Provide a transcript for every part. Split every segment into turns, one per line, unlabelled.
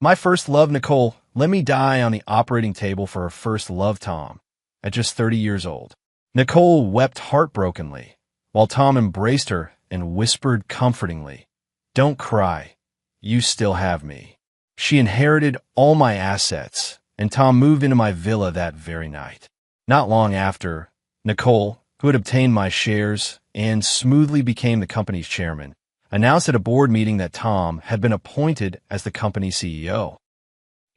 My first love, Nicole, let me die on the operating table for her first love, Tom, at just 30 years old. Nicole wept heartbrokenly, while Tom embraced her and whispered comfortingly, "Don't cry. You still have me." She inherited all my assets, and Tom moved into my villa that very night. Not long after, Nicole, who had obtained my shares and smoothly became the company's chairman, announced at a board meeting that Tom had been appointed as the company's CEO.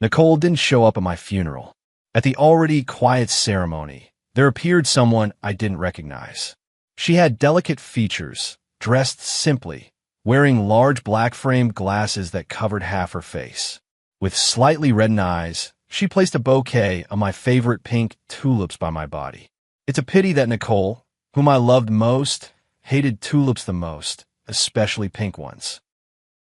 Nicole didn't show up at my funeral. At the already quiet ceremony, there appeared someone I didn't recognize. She had delicate features, dressed simply, wearing large black-framed glasses that covered half her face. With slightly reddened eyes, she placed a bouquet of my favorite pink tulips by my body. It's a pity that Nicole, whom I loved most, hated tulips the most, especially pink ones.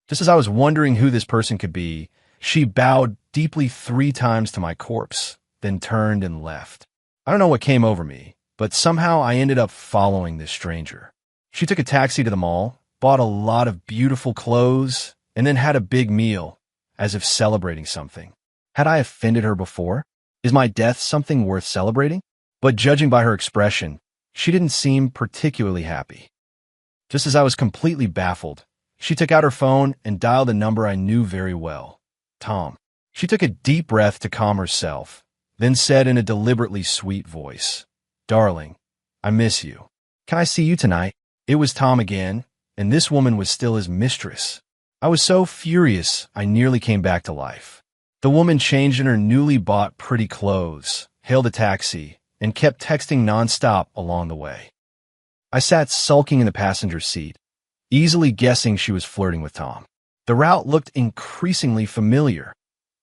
Just as I was wondering who this person could be, she bowed deeply 3 times to my corpse, then turned and left. I don't know what came over me, but somehow I ended up following this stranger. She took a taxi to the mall, bought a lot of beautiful clothes, and then had a big meal, as if celebrating something. Had I offended her before? Is my death something worth celebrating? But judging by her expression, she didn't seem particularly happy. Just as I was completely baffled, she took out her phone and dialed a number I knew very well, Tom. She took a deep breath to calm herself, then said in a deliberately sweet voice, "Darling, I miss you. Can I see you tonight?" It was Tom again, and this woman was still his mistress. I was so furious, I nearly came back to life. The woman changed in her newly bought pretty clothes, hailed a taxi, and kept texting nonstop along the way. I sat sulking in the passenger seat, easily guessing she was flirting with Tom. The route looked increasingly familiar.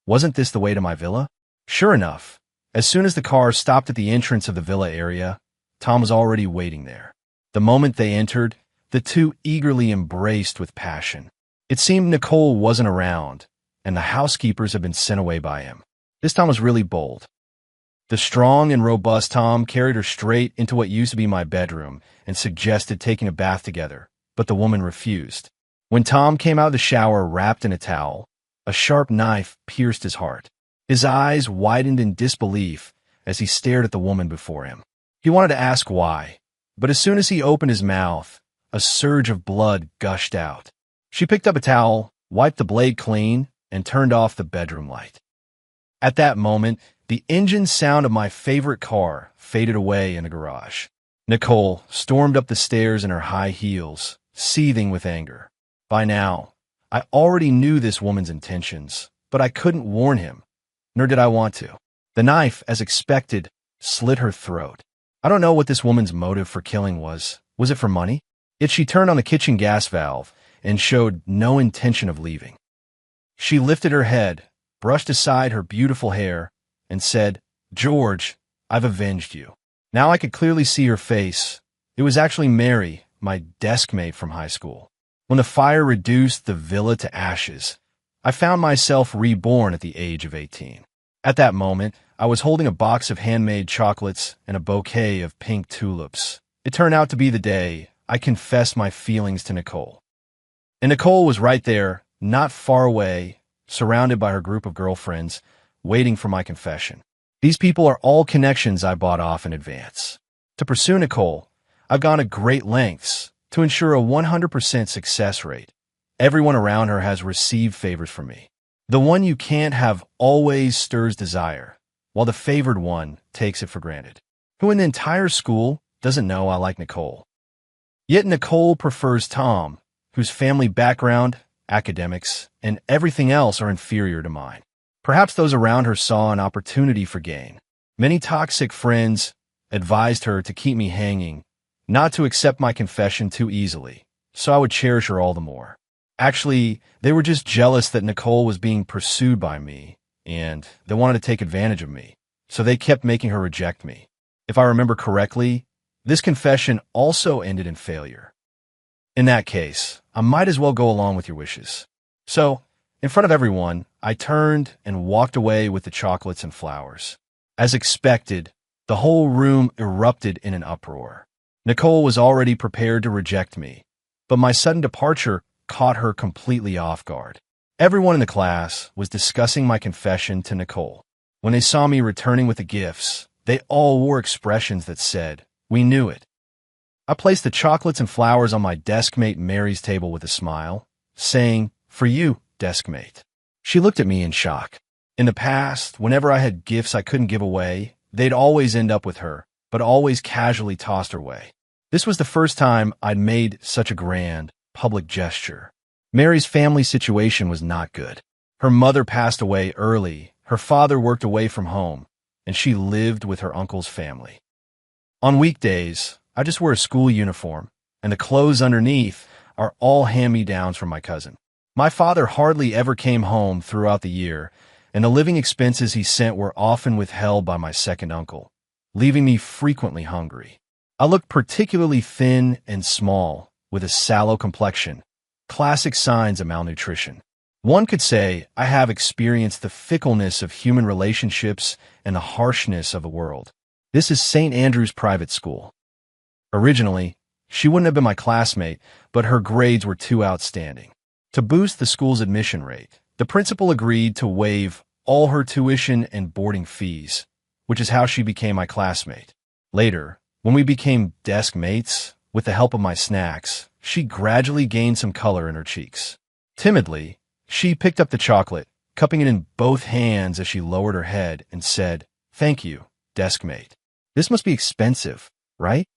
Wasn't this the way to my villa? Sure enough, as soon as the car stopped at the entrance of the villa area, Tom was already waiting there. The moment they entered, the two eagerly embraced with passion. It seemed Nicole wasn't around, and the housekeepers had been sent away by him. This Tom was really bold. The strong and robust Tom carried her straight into what used to be my bedroom and suggested taking a bath together, but the woman refused. When Tom came out of the shower wrapped in a towel, a sharp knife pierced his heart. His eyes widened in disbelief as he stared at the woman before him. He wanted to ask why, but as soon as he opened his mouth, a surge of blood gushed out. She picked up a towel, wiped the blade clean, and turned off the bedroom light. At that moment, the engine sound of my favorite car faded away in a garage. Nicole stormed up the stairs in her high heels, seething with anger. By now, I already knew this woman's intentions, but I couldn't warn him, nor did I want to. The knife, as expected, slit her throat. I don't know what this woman's motive for killing was. Was it for money? Yet she turned on the kitchen gas valve and showed no intention of leaving. She lifted her head, brushed aside her beautiful hair, and said, "George, I've avenged you." Now I could clearly see her face. It was actually Mary, my desk mate from high school. When the fire reduced the villa to ashes, I found myself reborn at the age of 18. At that moment, I was holding a box of handmade chocolates and a bouquet of pink tulips. It turned out to be the day I confessed my feelings to Nicole. And Nicole was right there, not far away, surrounded by her group of girlfriends, waiting for my confession. These people are all connections I bought off in advance. To pursue Nicole, I've gone to great lengths to ensure a 100% success rate. Everyone around her has received favors from me. The one you can't have always stirs desire, while the favored one takes it for granted. Who in the entire school doesn't know I like Nicole? Yet Nicole prefers Tom, whose family background, academics, and everything else are inferior to mine. Perhaps those around her saw an opportunity for gain. Many toxic friends advised her to keep me hanging, not to accept my confession too easily, so I would cherish her all the more. Actually, they were just jealous that Nicole was being pursued by me, and they wanted to take advantage of me, so they kept making her reject me. If I remember correctly, this confession also ended in failure. In that case, I might as well go along with your wishes. So, in front of everyone, I turned and walked away with the chocolates and flowers. As expected, the whole room erupted in an uproar. Nicole was already prepared to reject me, but my sudden departure caught her completely off guard. Everyone in the class was discussing my confession to Nicole. When they saw me returning with the gifts, they all wore expressions that said, "We knew it." I placed the chocolates and flowers on my deskmate Mary's table with a smile, saying, "For you, deskmate." She looked at me in shock. In the past, whenever I had gifts I couldn't give away, they'd always end up with her, but always casually tossed her way. This was the first time I'd made such a grand, public gesture. Mary's family situation was not good. Her mother passed away early, her father worked away from home, and she lived with her uncle's family. On weekdays, I just wear a school uniform, and the clothes underneath are all hand-me-downs from my cousin. My father hardly ever came home throughout the year, and the living expenses he sent were often withheld by my second uncle, leaving me frequently hungry. I looked particularly thin and small, with a sallow complexion, classic signs of malnutrition. One could say I have experienced the fickleness of human relationships and the harshness of the world. This is St. Andrew's private school. Originally, she wouldn't have been my classmate, but her grades were too outstanding. To boost the school's admission rate, the principal agreed to waive all her tuition and boarding fees, which is how she became my classmate. Later, when we became desk mates, with the help of my snacks, she gradually gained some color in her cheeks. Timidly, she picked up the chocolate, cupping it in both hands as she lowered her head and said, "Thank you, deskmate. This must be expensive, right?"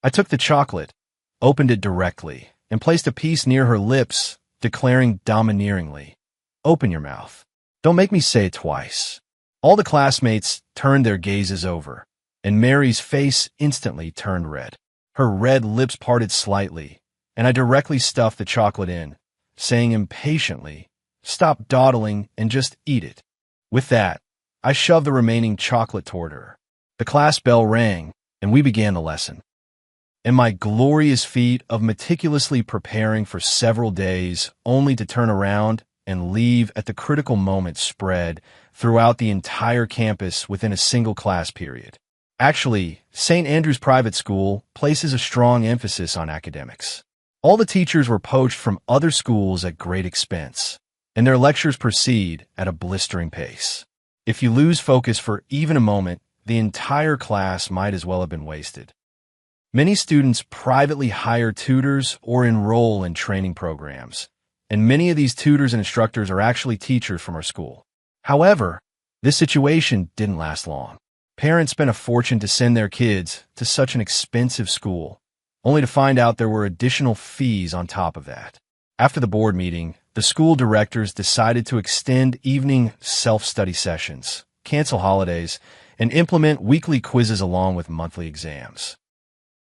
I took the chocolate, opened it directly, and placed a piece near her lips, declaring domineeringly, "Open your mouth. Don't make me say it twice." All the classmates turned their gazes over, and Mary's face instantly turned red. Her red lips parted slightly, and I directly stuffed the chocolate in, saying impatiently, "Stop dawdling and just eat it." With that, I shoved the remaining chocolate toward her. The class bell rang, and we began the lesson. And my glorious feat of meticulously preparing for several days only to turn around and leave at the critical moment spread throughout the entire campus within a single class period. Actually, St. Andrew's Private School places a strong emphasis on academics. All the teachers were poached from other schools at great expense, and their lectures proceed at a blistering pace. If you lose focus for even a moment, the entire class might as well have been wasted. Many students privately hire tutors or enroll in training programs, and many of these tutors and instructors are actually teachers from our school. However, this situation didn't last long. Parents spent a fortune to send their kids to such an expensive school, only to find out there were additional fees on top of that. After the board meeting, the school directors decided to extend evening self-study sessions, cancel holidays, and implement weekly quizzes along with monthly exams.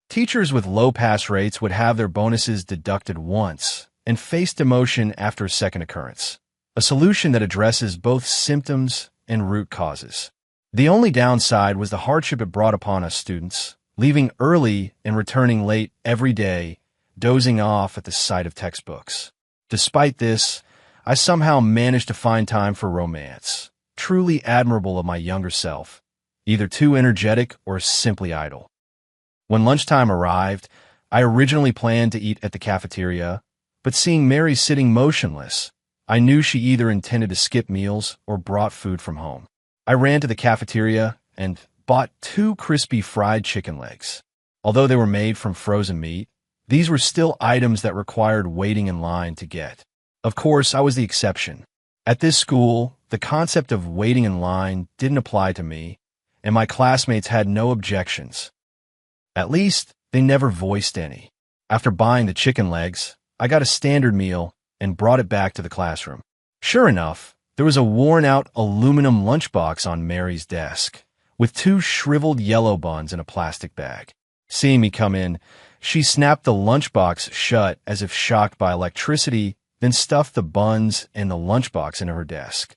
Teachers with low pass rates would have their bonuses deducted once and face demotion after a second occurrence, a solution that addresses both symptoms and root causes. The only downside was the hardship it brought upon us students, leaving early and returning late every day, dozing off at the sight of textbooks. Despite this, I somehow managed to find time for romance, truly admirable of my younger self, either too energetic or simply idle. When lunchtime arrived, I originally planned to eat at the cafeteria, but seeing Mary sitting motionless, I knew she either intended to skip meals or brought food from home. I ran to the cafeteria and bought 2 crispy fried chicken legs. Although they were made from frozen meat, these were still items that required waiting in line to get. Of course, I was the exception. At this school, the concept of waiting in line didn't apply to me, and my classmates had no objections. At least, they never voiced any. After buying the chicken legs, I got a standard meal and brought it back to the classroom. Sure enough, there was a worn-out aluminum lunchbox on Mary's desk, with 2 shriveled yellow buns in a plastic bag. Seeing me come in, she snapped the lunchbox shut as if shocked by electricity, then stuffed the buns and the lunchbox into her desk.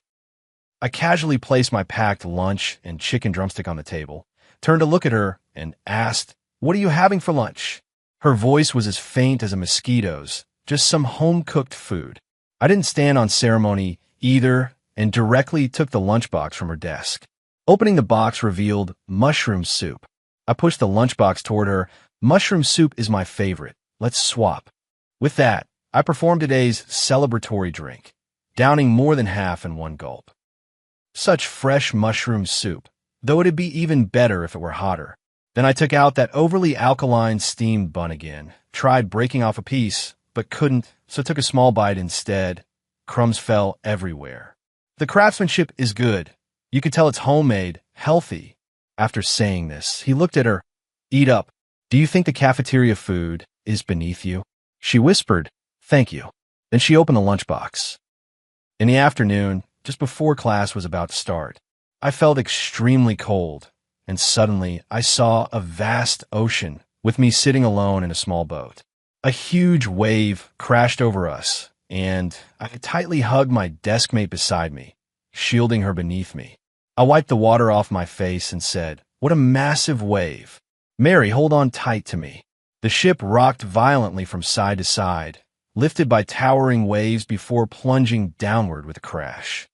I casually placed my packed lunch and chicken drumstick on the table, turned to look at her, and asked, "What are you having for lunch?" Her voice was as faint as a mosquito's, just some home-cooked food. I didn't stand on ceremony either and directly took the lunchbox from her desk. Opening the box revealed mushroom soup. I pushed the lunchbox toward her. "Mushroom soup is my favorite. Let's swap." With that, I performed today's celebratory drink, downing more than half in one gulp. Such fresh mushroom soup, though it'd be even better if it were hotter. Then I took out that overly alkaline steamed bun again, tried breaking off a piece, but couldn't, so took a small bite instead. Crumbs fell everywhere. The craftsmanship is good. You could tell it's homemade, healthy. After saying this, he looked at her. Eat up. Do you think the cafeteria food is beneath you? She whispered, thank you. Then she opened the lunchbox. In the afternoon, just before class was about to start, I felt extremely cold, and suddenly I saw a vast ocean with me sitting alone in a small boat. A huge wave crashed over us, and I tightly hugged my deskmate beside me, shielding her beneath me. I wiped the water off my face and said, what a massive wave. Mary, hold on tight to me. The ship rocked violently from side to side, lifted by towering waves before plunging downward with a crash.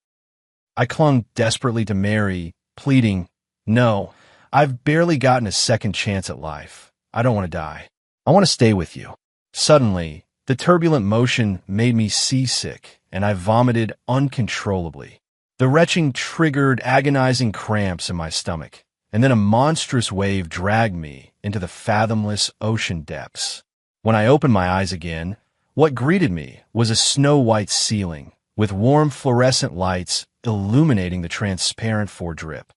I clung desperately to Mary, pleading, no, I've barely gotten a second chance at life. I don't want to die. I want to stay with you. Suddenly, the turbulent motion made me seasick, and I vomited uncontrollably. The retching triggered agonizing cramps in my stomach, and then a monstrous wave dragged me into the fathomless ocean depths. When I opened my eyes again, what greeted me was a snow-white ceiling, with warm fluorescent lights illuminating the transparent foredrip.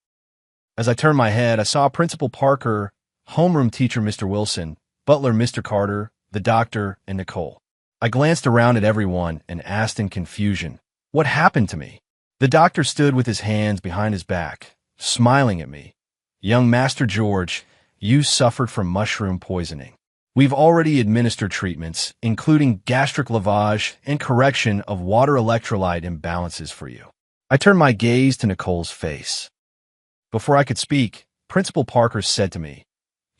As I turned my head, I saw Principal Parker, homeroom teacher Mr. Wilson, butler Mr. Carter, the doctor, and Nicole. I glanced around at everyone and asked in confusion, what happened to me? The doctor stood with his hands behind his back, smiling at me. Young Master George, you suffered from mushroom poisoning. We've already administered treatments, including gastric lavage and correction of water electrolyte imbalances for you. I turned my gaze to Nicole's face. Before I could speak, Principal Parker said to me,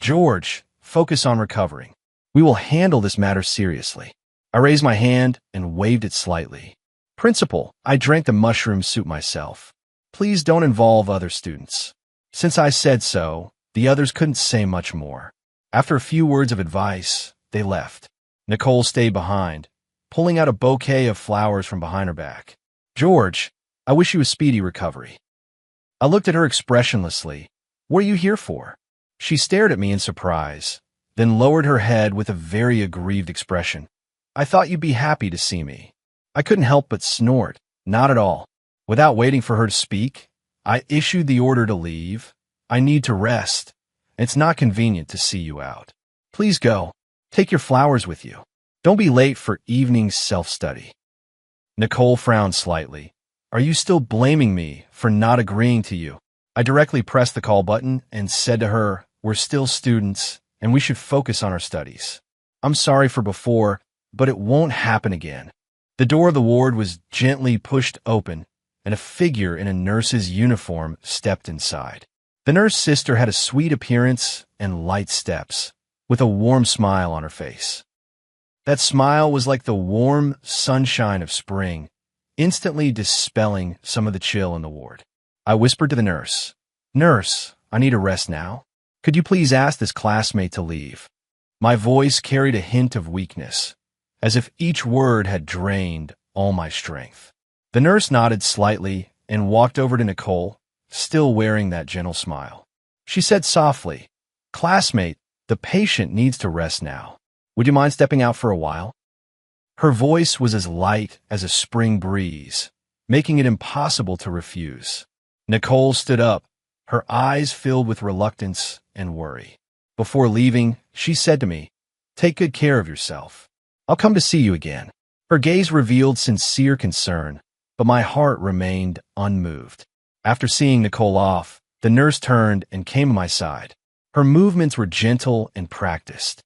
George, focus on recovering. We will handle this matter seriously. I raised my hand and waved it slightly. Principal, I drank the mushroom soup myself. Please don't involve other students. Since I said so, the others couldn't say much more. After a few words of advice, they left. Nicole stayed behind, pulling out a bouquet of flowers from behind her back. George, I wish you a speedy recovery. I looked at her expressionlessly. What are you here for? She stared at me in surprise, then lowered her head with a very aggrieved expression. I thought you'd be happy to see me. I couldn't help but snort. Not at all. Without waiting for her to speak, I issued the order to leave. I need to rest. It's not convenient to see you out. Please go. Take your flowers with you. Don't be late for evening self-study. Nicole frowned slightly. Are you still blaming me for not agreeing to you? I directly pressed the call button and said to her, we're still students, and we should focus on our studies. I'm sorry for before, but it won't happen again. The door of the ward was gently pushed open, and a figure in a nurse's uniform stepped inside. The nurse sister had a sweet appearance and light steps, with a warm smile on her face. That smile was like the warm sunshine of spring, instantly dispelling some of the chill in the ward. I whispered to the nurse, Nurse, I need a rest now. Could you please ask this classmate to leave? My voice carried a hint of weakness, as if each word had drained all my strength. The nurse nodded slightly and walked over to Nicole, still wearing that gentle smile. She said softly, Classmate, the patient needs to rest now. Would you mind stepping out for a while? Her voice was as light as a spring breeze, making it impossible to refuse. Nicole stood up, her eyes filled with reluctance and worry. Before leaving, she said to me, Take good care of yourself. I'll come to see you again. Her gaze revealed sincere concern, but my heart remained unmoved. After seeing Nicole off, the nurse turned and came to my side. Her movements were gentle and practiced.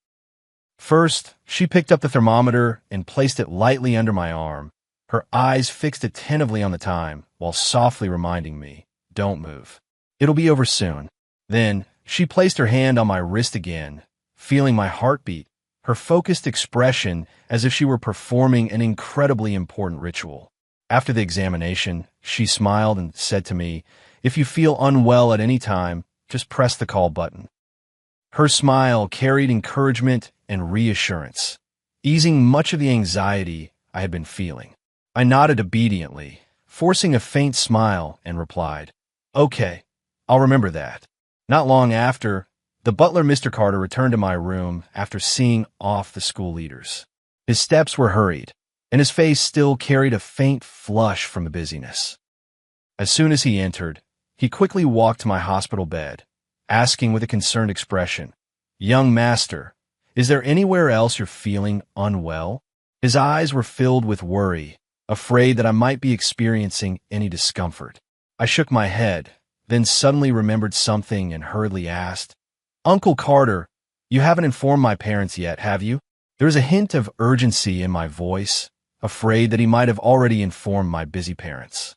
First, she picked up the thermometer and placed it lightly under my arm, her eyes fixed attentively on the time, while softly reminding me, Don't move. It'll be over soon. Then, she placed her hand on my wrist again, feeling my heartbeat, her focused expression as if she were performing an incredibly important ritual. After the examination, she smiled and said to me, If you feel unwell at any time, just press the call button. Her smile carried encouragement and reassurance, easing much of the anxiety I had been feeling. I nodded obediently, forcing a faint smile, and replied, "Okay, I'll remember that." Not long after, the butler, Mr. Carter, returned to my room after seeing off the school leaders. His steps were hurried, and his face still carried a faint flush from the busyness. As soon as he entered, he quickly walked to my hospital bed, asking with a concerned expression, "Young master, is there anywhere else you're feeling unwell?" His eyes were filled with worry, afraid that I might be experiencing any discomfort. I shook my head, then suddenly remembered something and hurriedly asked, "Uncle Carter, you haven't informed my parents yet, have you?" There was a hint of urgency in my voice, afraid that he might have already informed my busy parents.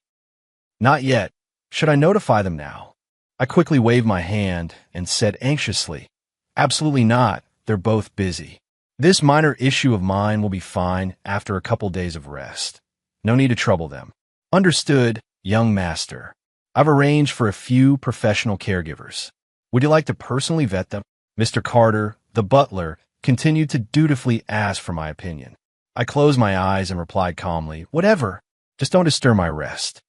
"Not yet. Should I notify them now?" I quickly waved my hand and said anxiously, "Absolutely not. They're both busy. This minor issue of mine will be fine after a couple days of rest. No need to trouble them." "Understood, young master. I've arranged for a few professional caregivers. Would you like to personally vet them?" Mr. Carter, the butler, continued to dutifully ask for my opinion. I closed my eyes and replied calmly, "Whatever. Just don't disturb my rest."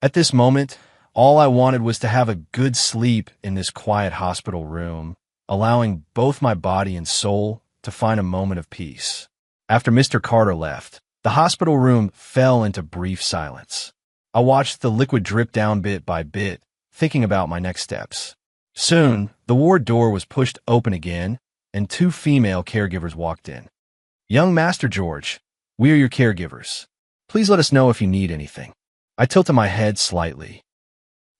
At this moment, all I wanted was to have a good sleep in this quiet hospital room, allowing both my body and soul to find a moment of peace. After Mr. Carter left, the hospital room fell into brief silence. I watched the liquid drip down bit by bit, thinking about my next steps. Soon, the ward door was pushed open again, and two female caregivers walked in. "Young Master George, we are your caregivers. Please let us know if you need anything." I tilted my head slightly.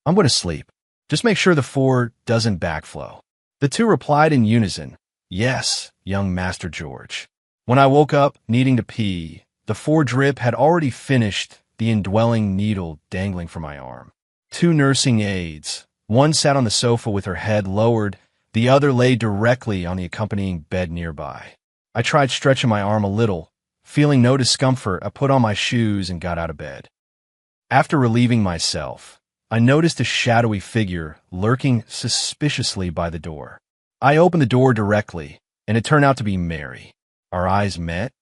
"I'm going to sleep. Just make sure the four doesn't backflow." The two replied in unison, "Yes, young Master George." When I woke up, needing to pee, the four drip had already finished the indwelling needle dangling from my arm. Two nursing aides, one sat on the sofa with her head lowered, the other lay directly on the accompanying bed nearby. I tried stretching my arm a little. Feeling no discomfort, I put on my shoes and got out of bed. After relieving myself, I noticed a shadowy figure lurking suspiciously by the door. I opened the door directly, and it turned out to be Mary. Our eyes met,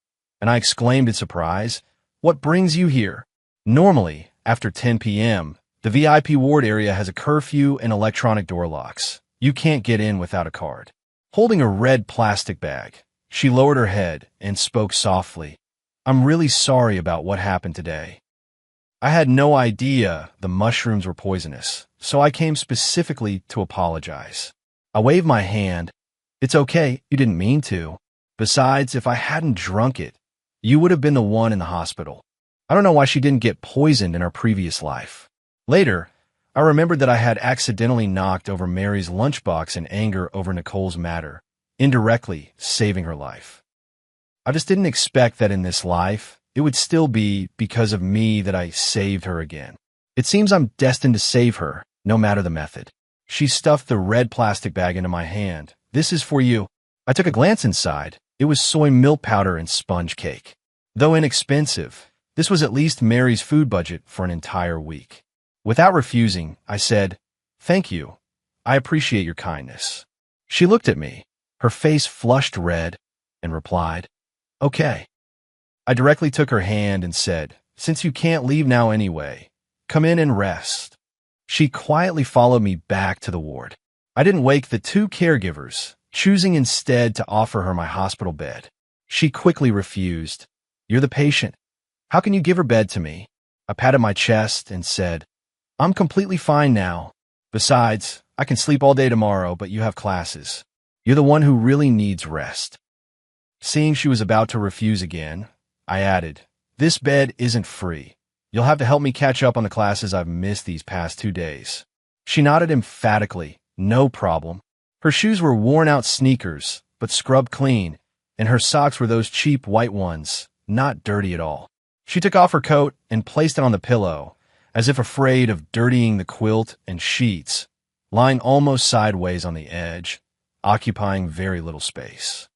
and I exclaimed in surprise, "What brings you here?" Normally, after 10 p.m., the VIP ward area has a curfew and electronic door locks. You can't get in without a card. Holding a red plastic bag, she lowered her head and spoke softly, "I'm really sorry about what happened today. I had no idea the mushrooms were poisonous, so I came specifically to apologize." I waved my hand. "It's okay, you didn't mean to. Besides, if I hadn't drunk it, you would have been the one in the hospital. I don't know why she didn't get poisoned in our previous life." Later, I remembered that I had accidentally knocked over Mary's lunchbox in anger over Nicole's matter, indirectly saving her life. I just didn't expect that in this life, it would still be because of me that I saved her again. It seems I'm destined to save her, no matter the method. She stuffed the red plastic bag into my hand. "This is for you." I took a glance inside. It was soy milk powder and sponge cake. Though inexpensive, this was at least Mary's food budget for an entire week. Without refusing, I said, "Thank you. I appreciate your kindness." She looked at me, her face flushed red, and replied, "Okay." I directly took her hand and said, "Since you can't leave now anyway, come in and rest." She quietly followed me back to the ward. I didn't wake the two caregivers, choosing instead to offer her my hospital bed. She quickly refused. "You're the patient. How can you give her bed to me?" I patted my chest and said, "I'm completely fine now. Besides, I can sleep all day tomorrow, but you have classes. You're the one who really needs rest." Seeing she was about to refuse again, I added, "This bed isn't free. You'll have to help me catch up on the classes I've missed these past 2 days." She nodded emphatically, "No problem." Her shoes were worn-out sneakers, but scrubbed clean, and her socks were those cheap white ones, not dirty at all. She took off her coat and placed it on the pillow, as if afraid of dirtying the quilt and sheets, lying almost sideways on the edge, occupying very little space.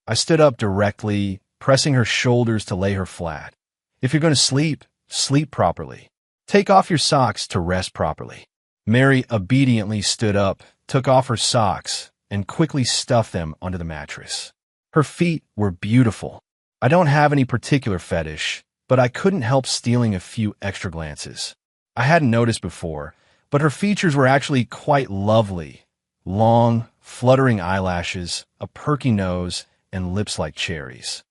I stood up directly, pressing her shoulders to lay her flat. "If you're going to sleep, sleep properly. Take off your socks to rest properly." Mary obediently stood up, took off her socks, and quickly stuffed them onto the mattress. Her feet were beautiful. I don't have any particular fetish, but I couldn't help stealing a few extra glances. I hadn't noticed before, but her features were actually quite lovely. Long, fluttering eyelashes, a perky nose, and lips like cherries.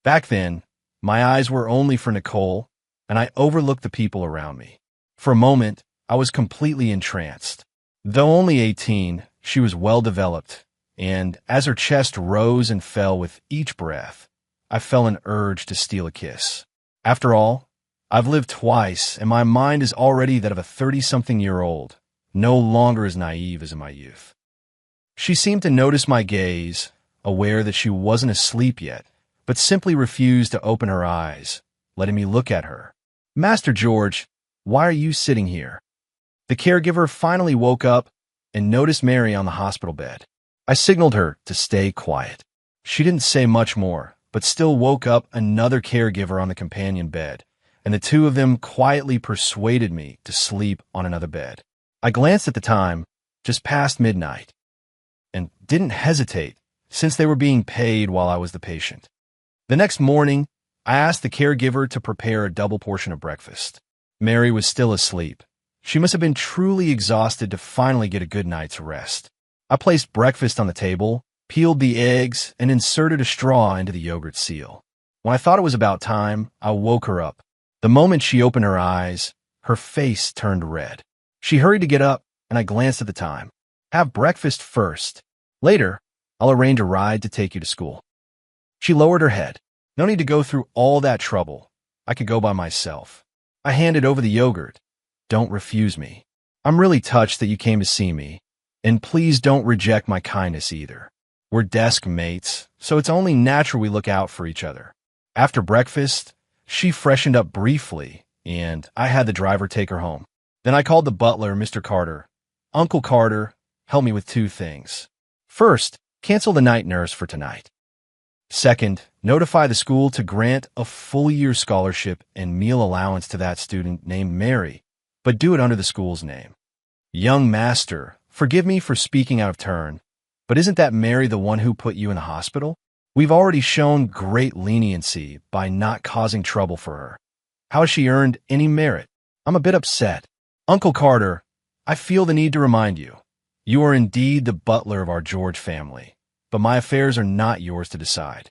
Back then, my eyes were only for Nicole, and I overlooked the people around me. For a moment, I was completely entranced. Though only 18, she was well-developed, and as her chest rose and fell with each breath, I felt an urge to steal a kiss. After all, I've lived twice, and my mind is already that of a 30-something-year-old, no longer as naive as in my youth. She seemed to notice my gaze, aware that she wasn't asleep yet, but simply refused to open her eyes, letting me look at her. "Master George, why are you sitting here?" The caregiver finally woke up and noticed Mary on the hospital bed. I signaled her to stay quiet. She didn't say much more, but still woke up another caregiver on the companion bed, and the two of them quietly persuaded me to sleep on another bed. I glanced at the time, just past midnight, and didn't hesitate, since they were being paid while I was the patient. The next morning, I asked the caregiver to prepare a double portion of breakfast. Mary was still asleep. She must have been truly exhausted to finally get a good night's rest. I placed breakfast on the table, peeled the eggs, and inserted a straw into the yogurt seal. When I thought it was about time, I woke her up. The moment she opened her eyes, her face turned red. She hurried to get up, and I glanced at the time. "Have breakfast first. Later, I'll arrange a ride to take you to school." She lowered her head. "No need to go through all that trouble. I could go by myself." I handed over the yogurt. "Don't refuse me. I'm really touched that you came to see me, and please don't reject my kindness either. We're desk mates, so it's only natural we look out for each other." After breakfast, she freshened up briefly, and I had the driver take her home. Then I called the butler, Mr. Carter. "Uncle Carter, help me with two things. First, cancel the night nurse for tonight. Second, notify the school to grant a full-year scholarship and meal allowance to that student named Mary, but do it under the school's name. Young master, forgive me for speaking out of turn, but isn't that Mary the one who put you in the hospital? We've already shown great leniency by not causing trouble for her. How has she earned any merit? I'm a bit upset. Uncle Carter, I feel the need to remind you, you are indeed the butler of our George family, but my affairs are not yours to decide."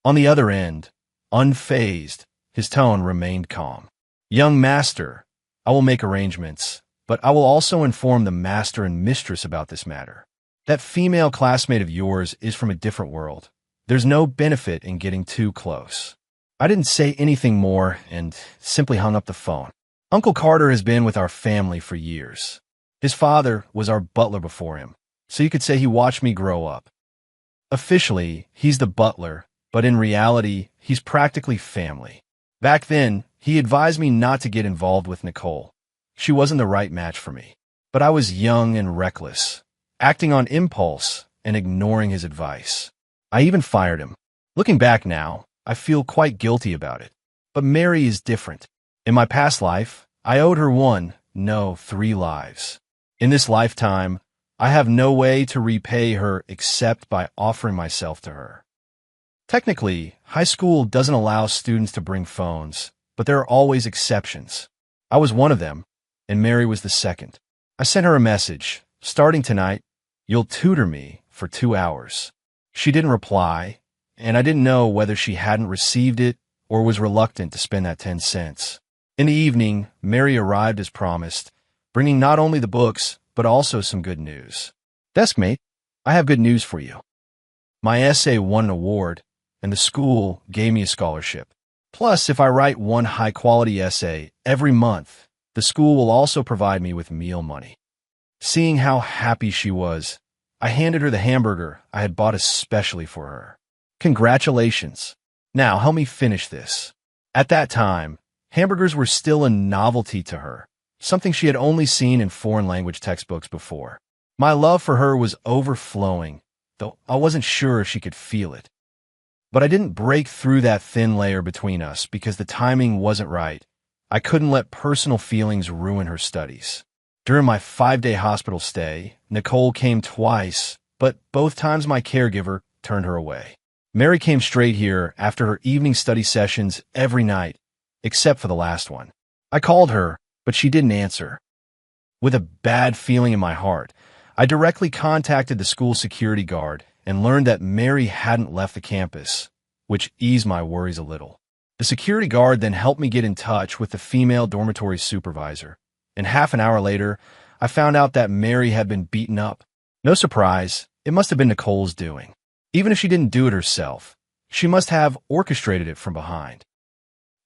On the other end, unfazed, his tone remained calm. "Young master, I will make arrangements, but I will also inform the master and mistress about this matter. That female classmate of yours is from a different world. There's no benefit in getting too close." I didn't say anything more and simply hung up the phone. Uncle Carter has been with our family for years. His father was our butler before him, so you could say he watched me grow up. Officially, he's the butler, but in reality, he's practically family. Back then, he advised me not to get involved with Nicole. She wasn't the right match for me. But I was young and reckless, acting on impulse and ignoring his advice. I even fired him. Looking back now, I feel quite guilty about it. But Mary is different. In my past life, I owed her 3 lives. In this lifetime, I have no way to repay her except by offering myself to her. Technically, high school doesn't allow students to bring phones, but there are always exceptions. I was one of them, and Mary was the second. I sent her a message. "Starting tonight, you'll tutor me for 2 hours. She didn't reply, and I didn't know whether she hadn't received it or was reluctant to spend that 10 cents. In the evening, Mary arrived as promised, bringing not only the books, but also some good news. "Deskmate, I have good news for you. My essay won an award, and the school gave me a scholarship. Plus, if I write one high-quality essay every month, the school will also provide me with meal money." Seeing how happy she was, I handed her the hamburger I had bought especially for her. "Congratulations. Now help me finish this." At that time, hamburgers were still a novelty to her, something she had only seen in foreign language textbooks before. My love for her was overflowing, though I wasn't sure if she could feel it. But I didn't break through that thin layer between us because the timing wasn't right. I couldn't let personal feelings ruin her studies. During my 5-day hospital stay, Nicole came twice, but both times my caregiver turned her away. Mary came straight here after her evening study sessions every night, except for the last one. I called her, but she didn't answer. With a bad feeling in my heart, I directly contacted the school security guard and learned that Mary hadn't left the campus, which eased my worries a little. The security guard then helped me get in touch with the female dormitory supervisor, and half an hour later, I found out that Mary had been beaten up. No surprise, it must have been Nicole's doing. Even if she didn't do it herself, she must have orchestrated it from behind.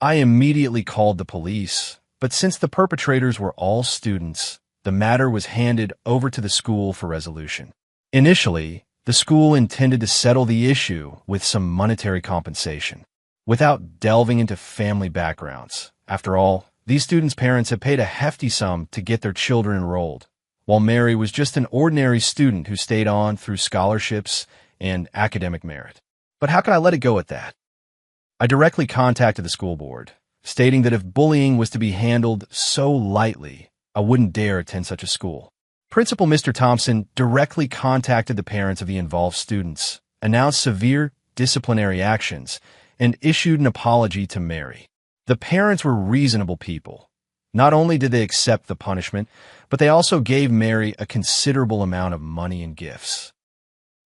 I immediately called the police, but since the perpetrators were all students, the matter was handed over to the school for resolution. Initially, the school intended to settle the issue with some monetary compensation, without delving into family backgrounds. After all, these students' parents had paid a hefty sum to get their children enrolled, while Mary was just an ordinary student who stayed on through scholarships and academic merit. But how could I let it go at that? I directly contacted the school board, stating that if bullying was to be handled so lightly, I wouldn't dare attend such a school. Principal Mr. Thompson directly contacted the parents of the involved students, announced severe disciplinary actions, and issued an apology to Mary. The parents were reasonable people. Not only did they accept the punishment, but they also gave Mary a considerable amount of money and gifts.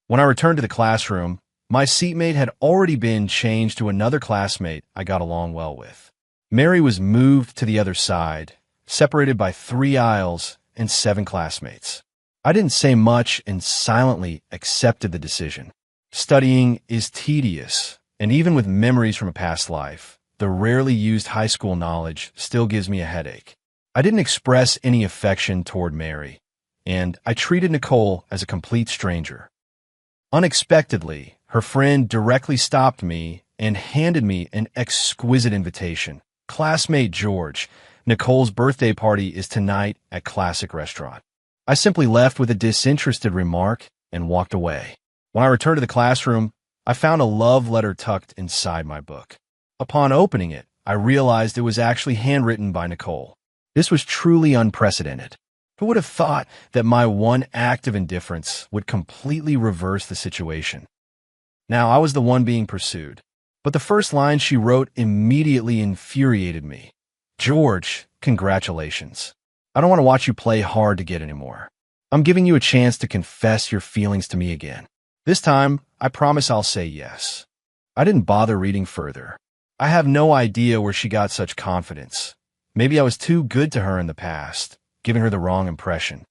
When I returned to the classroom, my seatmate had already been changed to another classmate I got along well with. Mary was moved to the other side, separated by 3 aisles and 7 classmates. I didn't say much and silently accepted the decision. Studying is tedious, and even with memories from a past life, the rarely used high school knowledge still gives me a headache. I didn't express any affection toward Mary, and I treated Nicole as a complete stranger. Unexpectedly, her friend directly stopped me and handed me an exquisite invitation. Classmate George, Nicole's birthday party is tonight at Classic Restaurant. I simply left with a disinterested remark and walked away. When I returned to the classroom, I found a love letter tucked inside my book. Upon opening it, I realized it was actually handwritten by Nicole. This was truly unprecedented. Who would have thought that my one act of indifference would completely reverse the situation? Now, I was the one being pursued, but the first line she wrote immediately infuriated me. George, congratulations. I don't want to watch you play hard to get anymore. I'm giving you a chance to confess your feelings to me again. This time, I promise I'll say yes. I didn't bother reading further. I have no idea where she got such confidence. Maybe I was too good to her in the past, giving her the wrong impression.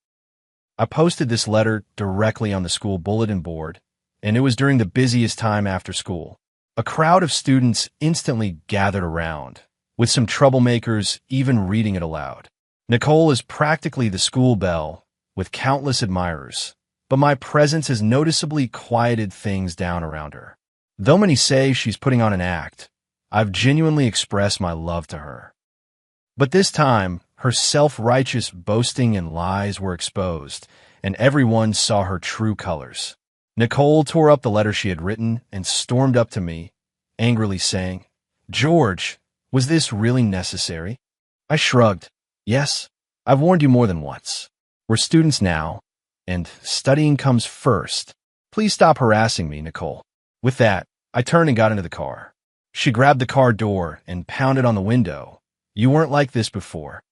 I posted this letter directly on the school bulletin board, and it was during the busiest time after school. A crowd of students instantly gathered around, with some troublemakers even reading it aloud. Nicole is practically the school belle, with countless admirers, but my presence has noticeably quieted things down around her. Though many say she's putting on an act, I've genuinely expressed my love to her. But this time, her self-righteous boasting and lies were exposed, and everyone saw her true colors. Nicole tore up the letter she had written and stormed up to me, angrily saying, "George, was this really necessary?" I shrugged. "Yes, I've warned you more than once. We're students now, and studying comes first. Please stop harassing me, Nicole." With that, I turned and got into the car. She grabbed the car door and pounded on the window. "You weren't like this before."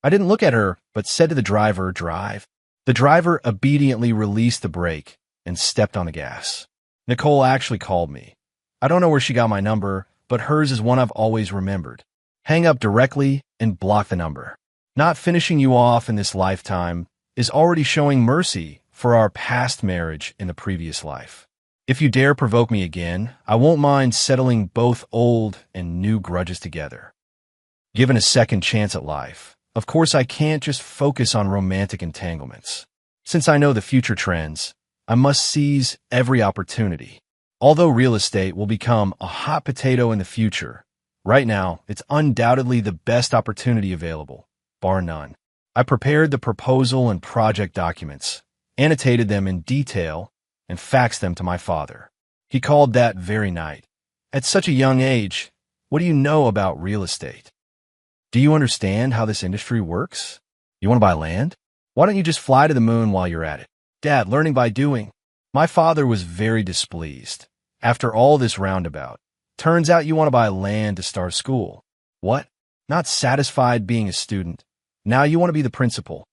I didn't look at her, but said to the driver, "Drive." The driver obediently released the brake and stepped on the gas. Nicole actually called me. I don't know where she got my number, but hers is one I've always remembered. Hang up directly and block the number. Not finishing you off in this lifetime is already showing mercy for our past marriage in the previous life. If you dare provoke me again, I won't mind settling both old and new grudges together. Given a second chance at life, of course I can't just focus on romantic entanglements. Since I know the future trends, I must seize every opportunity. Although real estate will become a hot potato in the future, right now it's undoubtedly the best opportunity available, bar none. I prepared the proposal and project documents, annotated them in detail, and faxed them to my father. He called that very night. "At such a young age, what do you know about real estate? Do you understand how this industry works? You want to buy land? Why don't you just fly to the moon while you're at it?" "Dad, learning by doing." My father was very displeased. After all this roundabout, turns out you want to buy land to start school. What? Not satisfied being a student. Now you want to be the principal.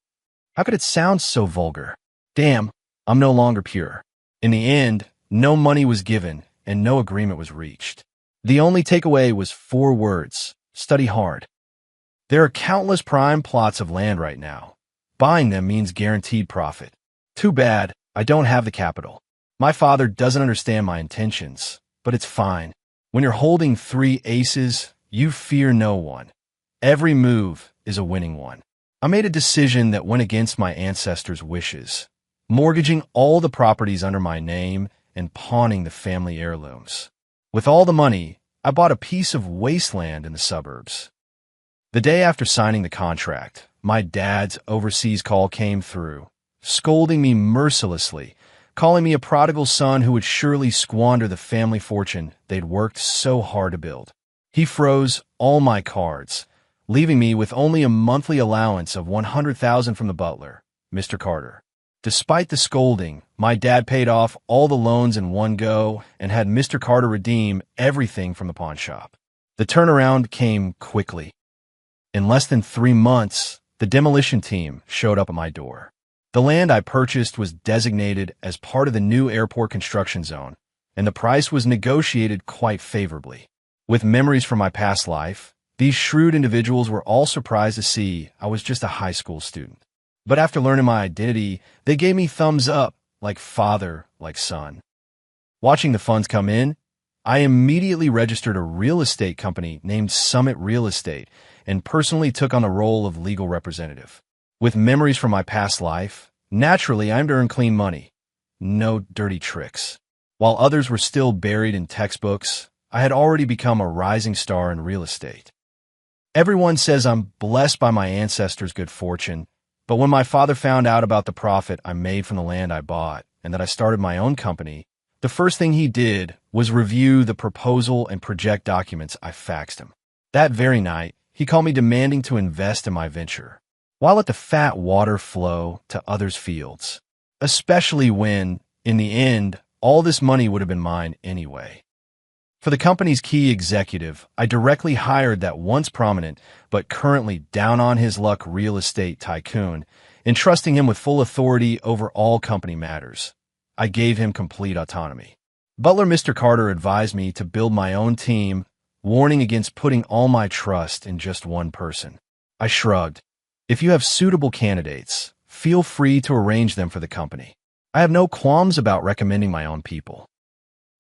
How could it sound so vulgar? Damn, I'm no longer pure. In the end, no money was given and no agreement was reached. The only takeaway was 4 words: study hard. There are countless prime plots of land right now. Buying them means guaranteed profit. Too bad, I don't have the capital. My father doesn't understand my intentions, but it's fine. When you're holding 3 aces, you fear no one. Every move is a winning one. I made a decision that went against my ancestors' wishes, mortgaging all the properties under my name and pawning the family heirlooms. With all the money, I bought a piece of wasteland in the suburbs. The day after signing the contract, my dad's overseas call came through, scolding me mercilessly, calling me a prodigal son who would surely squander the family fortune they'd worked so hard to build. He froze all my cards, leaving me with only a monthly allowance of $100,000 from the butler, Mr. Carter. Despite the scolding, my dad paid off all the loans in one go and had Mr. Carter redeem everything from the pawn shop. The turnaround came quickly. In less than 3 months, the demolition team showed up at my door. The land I purchased was designated as part of the new airport construction zone, and the price was negotiated quite favorably. With memories from my past life, these shrewd individuals were all surprised to see I was just a high school student. But after learning my identity, they gave me thumbs up, like father, like son. Watching the funds come in, I immediately registered a real estate company named Summit Real Estate and personally took on the role of legal representative. With memories from my past life, naturally I aimed to earn clean money. No dirty tricks. While others were still buried in textbooks, I had already become a rising star in real estate. Everyone says I'm blessed by my ancestors' good fortune, but when my father found out about the profit I made from the land I bought and that I started my own company, the first thing he did was review the proposal and project documents I faxed him. That very night, he called me demanding to invest in my venture. Why let the fat water flow to others' fields? Especially when, in the end, all this money would have been mine anyway. For the company's key executive, I directly hired that once prominent but currently down-on-his-luck real estate tycoon, entrusting him with full authority over all company matters. I gave him complete autonomy. Butler Mr. Carter advised me to build my own team, warning against putting all my trust in just one person. I shrugged. If you have suitable candidates, feel free to arrange them for the company. I have no qualms about recommending my own people.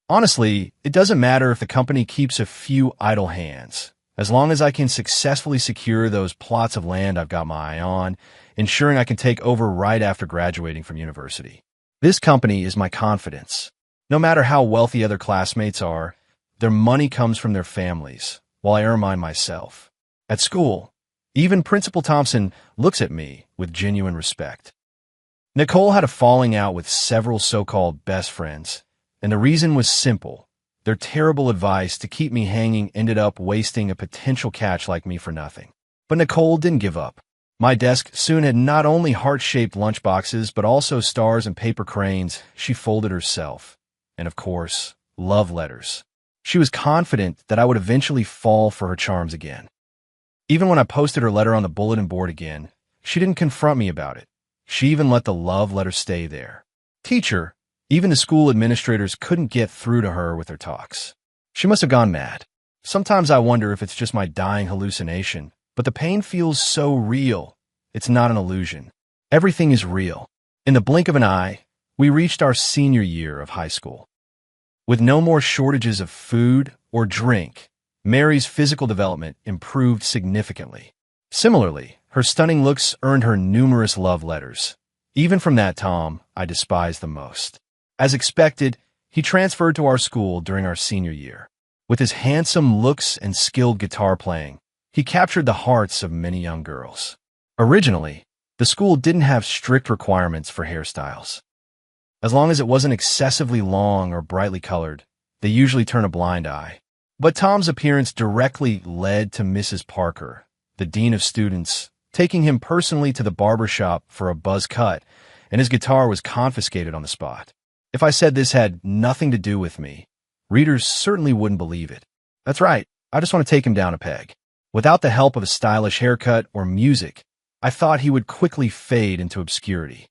Honestly, it doesn't matter if the company keeps a few idle hands, as long as I can successfully secure those plots of land I've got my eye on, ensuring I can take over right after graduating from university. This company is my confidence. No matter how wealthy other classmates are, their money comes from their families, while I earn mine myself. At school, even Principal Thompson looks at me with genuine respect. Nicole had a falling out with several so-called best friends, and the reason was simple. Their terrible advice to keep me hanging ended up wasting a potential catch like me for nothing. But Nicole didn't give up. My desk soon had not only heart-shaped lunchboxes, but also stars and paper cranes she folded herself. And of course, love letters. She was confident that I would eventually fall for her charms again. Even when I posted her letter on the bulletin board again, she didn't confront me about it. She even let the love letter stay there. Teacher, even the school administrators couldn't get through to her with her talks. She must have gone mad. Sometimes I wonder if it's just my dying hallucination, but the pain feels so real. It's not an illusion. Everything is real. In the blink of an eye, we reached our senior year of high school. With no more shortages of food or drink, Mary's physical development improved significantly. Similarly, her stunning looks earned her numerous love letters. Even from that Tom I despised the most. As expected, he transferred to our school during our senior year. With his handsome looks and skilled guitar playing, he captured the hearts of many young girls. Originally, the school didn't have strict requirements for hairstyles. As long as it wasn't excessively long or brightly colored, they usually turn a blind eye. But Tom's appearance directly led to Mrs. Parker, the dean of students, taking him personally to the barber shop for a buzz cut, and his guitar was confiscated on the spot. If I said this had nothing to do with me, Readers certainly wouldn't believe it. That's right, I just want to take him down a peg. Without the help of a stylish haircut or music, I thought he would quickly fade into obscurity.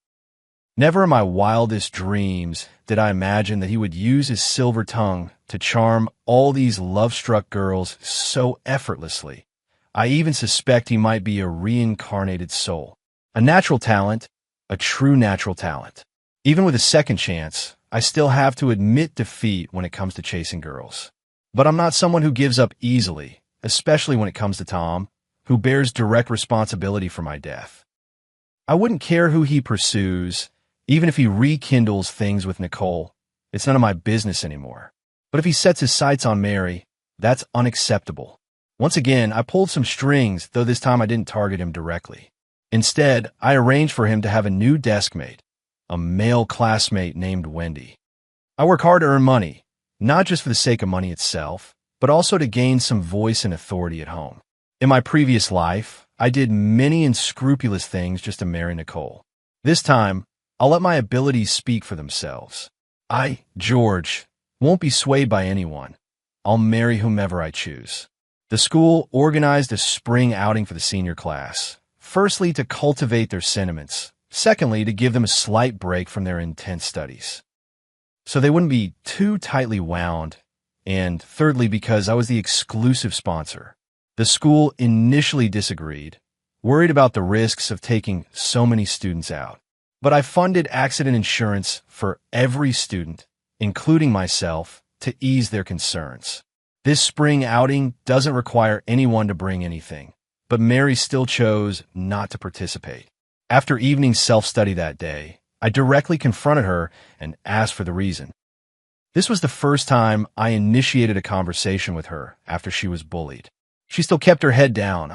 Never in my wildest dreams did I imagine that he would use his silver tongue to charm all these love-struck girls so effortlessly. I even suspect he might be a reincarnated soul. A natural talent, a true natural talent. Even with a second chance, I still have to admit defeat when it comes to chasing girls. But I'm not someone who gives up easily, especially when it comes to Tom, who bears direct responsibility for my death. I wouldn't care who he pursues, even if he rekindles things with Nicole. It's none of my business anymore. But if he sets his sights on Mary, that's unacceptable. Once again, I pulled some strings, though this time I didn't target him directly. Instead, I arranged for him to have a new deskmate, a male classmate named Wendy. I work hard to earn money, not just for the sake of money itself, but also to gain some voice and authority at home. In my previous life, I did many unscrupulous things just to marry Nicole. This time, I'll let my abilities speak for themselves. I, George, won't be swayed by anyone. I'll marry whomever I choose. The school organized a spring outing for the senior class. Firstly, to cultivate their sentiments. Secondly, to give them a slight break from their intense studies, so they wouldn't be too tightly wound. And thirdly, because I was the exclusive sponsor. The school initially disagreed, worried about the risks of taking so many students out. But I funded accident insurance for every student, including myself, to ease their concerns. This spring outing doesn't require anyone to bring anything, but Mary still chose not to participate. After evening self-study that day, I directly confronted her and asked for the reason. This was the first time I initiated a conversation with her after she was bullied. She still kept her head down.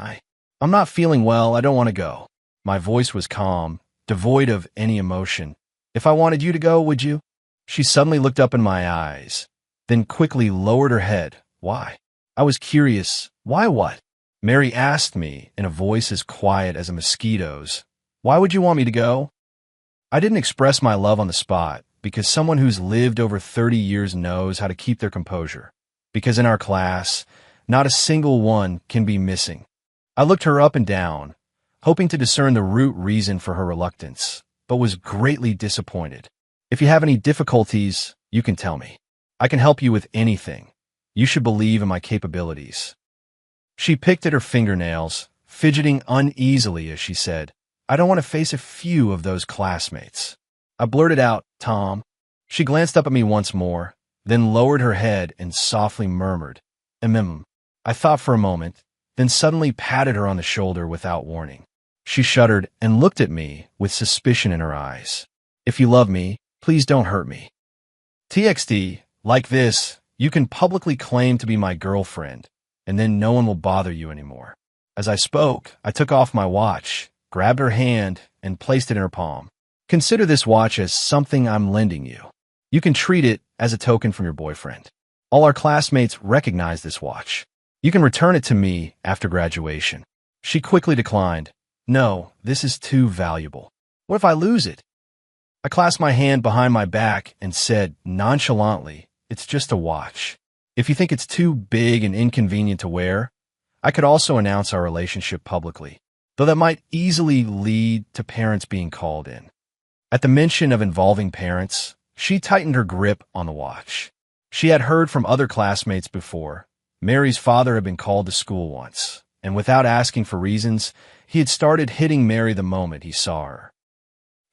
I'm not feeling well, I don't want to go. My voice was calm, devoid of any emotion. If I wanted you to go, would you? She suddenly looked up in my eyes, then quickly lowered her head. Why? I was curious. Why what? Mary asked me in a voice as quiet as a mosquito's. Why would you want me to go? I didn't express my love on the spot, because someone who's lived over 30 years knows how to keep their composure. Because in our class, not a single one can be missing. I looked her up and down, hoping to discern the root reason for her reluctance, but was greatly disappointed. If you have any difficulties, you can tell me. I can help you with anything. You should believe in my capabilities. She picked at her fingernails, fidgeting uneasily as she said, I don't want to face a few of those classmates. I blurted out, Tom. She glanced up at me once more, then lowered her head and softly murmured, I thought for a moment, then suddenly patted her on the shoulder without warning. She shuddered and looked at me with suspicion in her eyes. If you love me, please don't hurt me. TXT, like this, you can publicly claim to be my girlfriend, and then no one will bother you anymore. As I spoke, I took off my watch, grabbed her hand, and placed it in her palm. Consider this watch as something I'm lending you. You can treat it as a token from your boyfriend. All our classmates recognize this watch. You can return it to me after graduation. She quickly declined. No, this is too valuable. What if I lose it? I clasped my hand behind my back and said nonchalantly, it's just a watch. If you think it's too big and inconvenient to wear, I could also announce our relationship publicly, though that might easily lead to parents being called in. At the mention of involving parents, she tightened her grip on the watch. She had heard from other classmates before. Mary's father had been called to school once, and without asking for reasons, he had started hitting Mary the moment he saw her.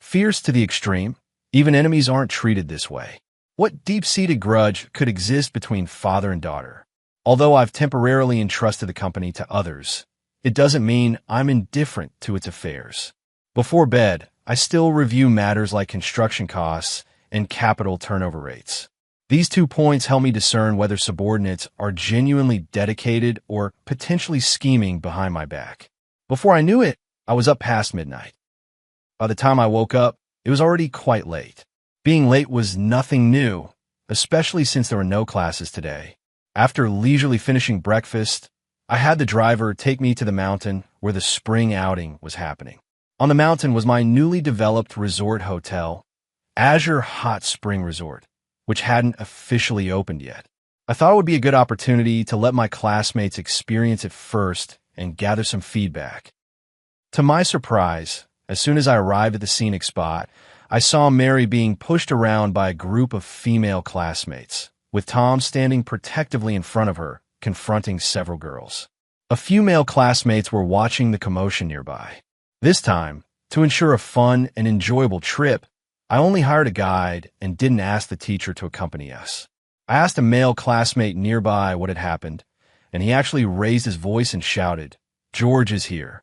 Fierce to the extreme, even enemies aren't treated this way. What deep-seated grudge could exist between father and daughter? Although I've temporarily entrusted the company to others, it doesn't mean I'm indifferent to its affairs. Before bed, I still review matters like construction costs and capital turnover rates. These 2 points help me discern whether subordinates are genuinely dedicated or potentially scheming behind my back. Before I knew it, I was up past midnight. By the time I woke up, it was already quite late. Being late was nothing new, especially since there were no classes today. After leisurely finishing breakfast, I had the driver take me to the mountain where the spring outing was happening. On the mountain was my newly developed resort hotel, Azure Hot Spring Resort, which hadn't officially opened yet. I thought it would be a good opportunity to let my classmates experience it first and gather some feedback. To my surprise, as soon as I arrived at the scenic spot, I saw Mary being pushed around by a group of female classmates, with Tom standing protectively in front of her, confronting several girls. A few male classmates were watching the commotion nearby. This time, to ensure a fun and enjoyable trip, I only hired a guide and didn't ask the teacher to accompany us. I asked a male classmate nearby what had happened, and he actually raised his voice and shouted, "George is here."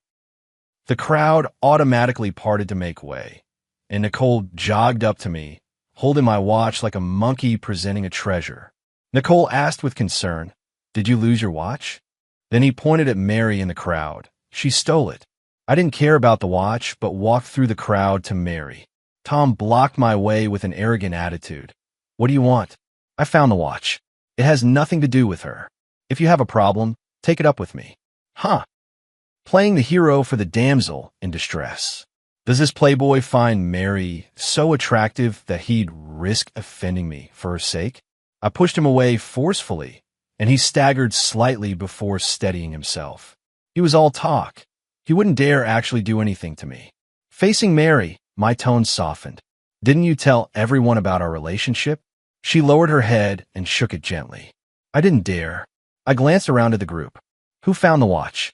The crowd automatically parted to make way, and Nicole jogged up to me, holding my watch like a monkey presenting a treasure. Nicole asked with concern, "Did you lose your watch?" Then he pointed at Mary in the crowd. She stole it. I didn't care about the watch, but walked through the crowd to Mary. Tom blocked my way with an arrogant attitude. "What do you want?" "I found the watch. It has nothing to do with her. If you have a problem, take it up with me." Huh. Playing the hero for the damsel in distress. Does this playboy find Mary so attractive that he'd risk offending me for her sake? I pushed him away forcefully, and he staggered slightly before steadying himself. He was all talk. He wouldn't dare actually do anything to me. Facing Mary, my tone softened. "Didn't you tell everyone about our relationship?" She lowered her head and shook it gently. I didn't dare. I glanced around at the group. Who found the watch?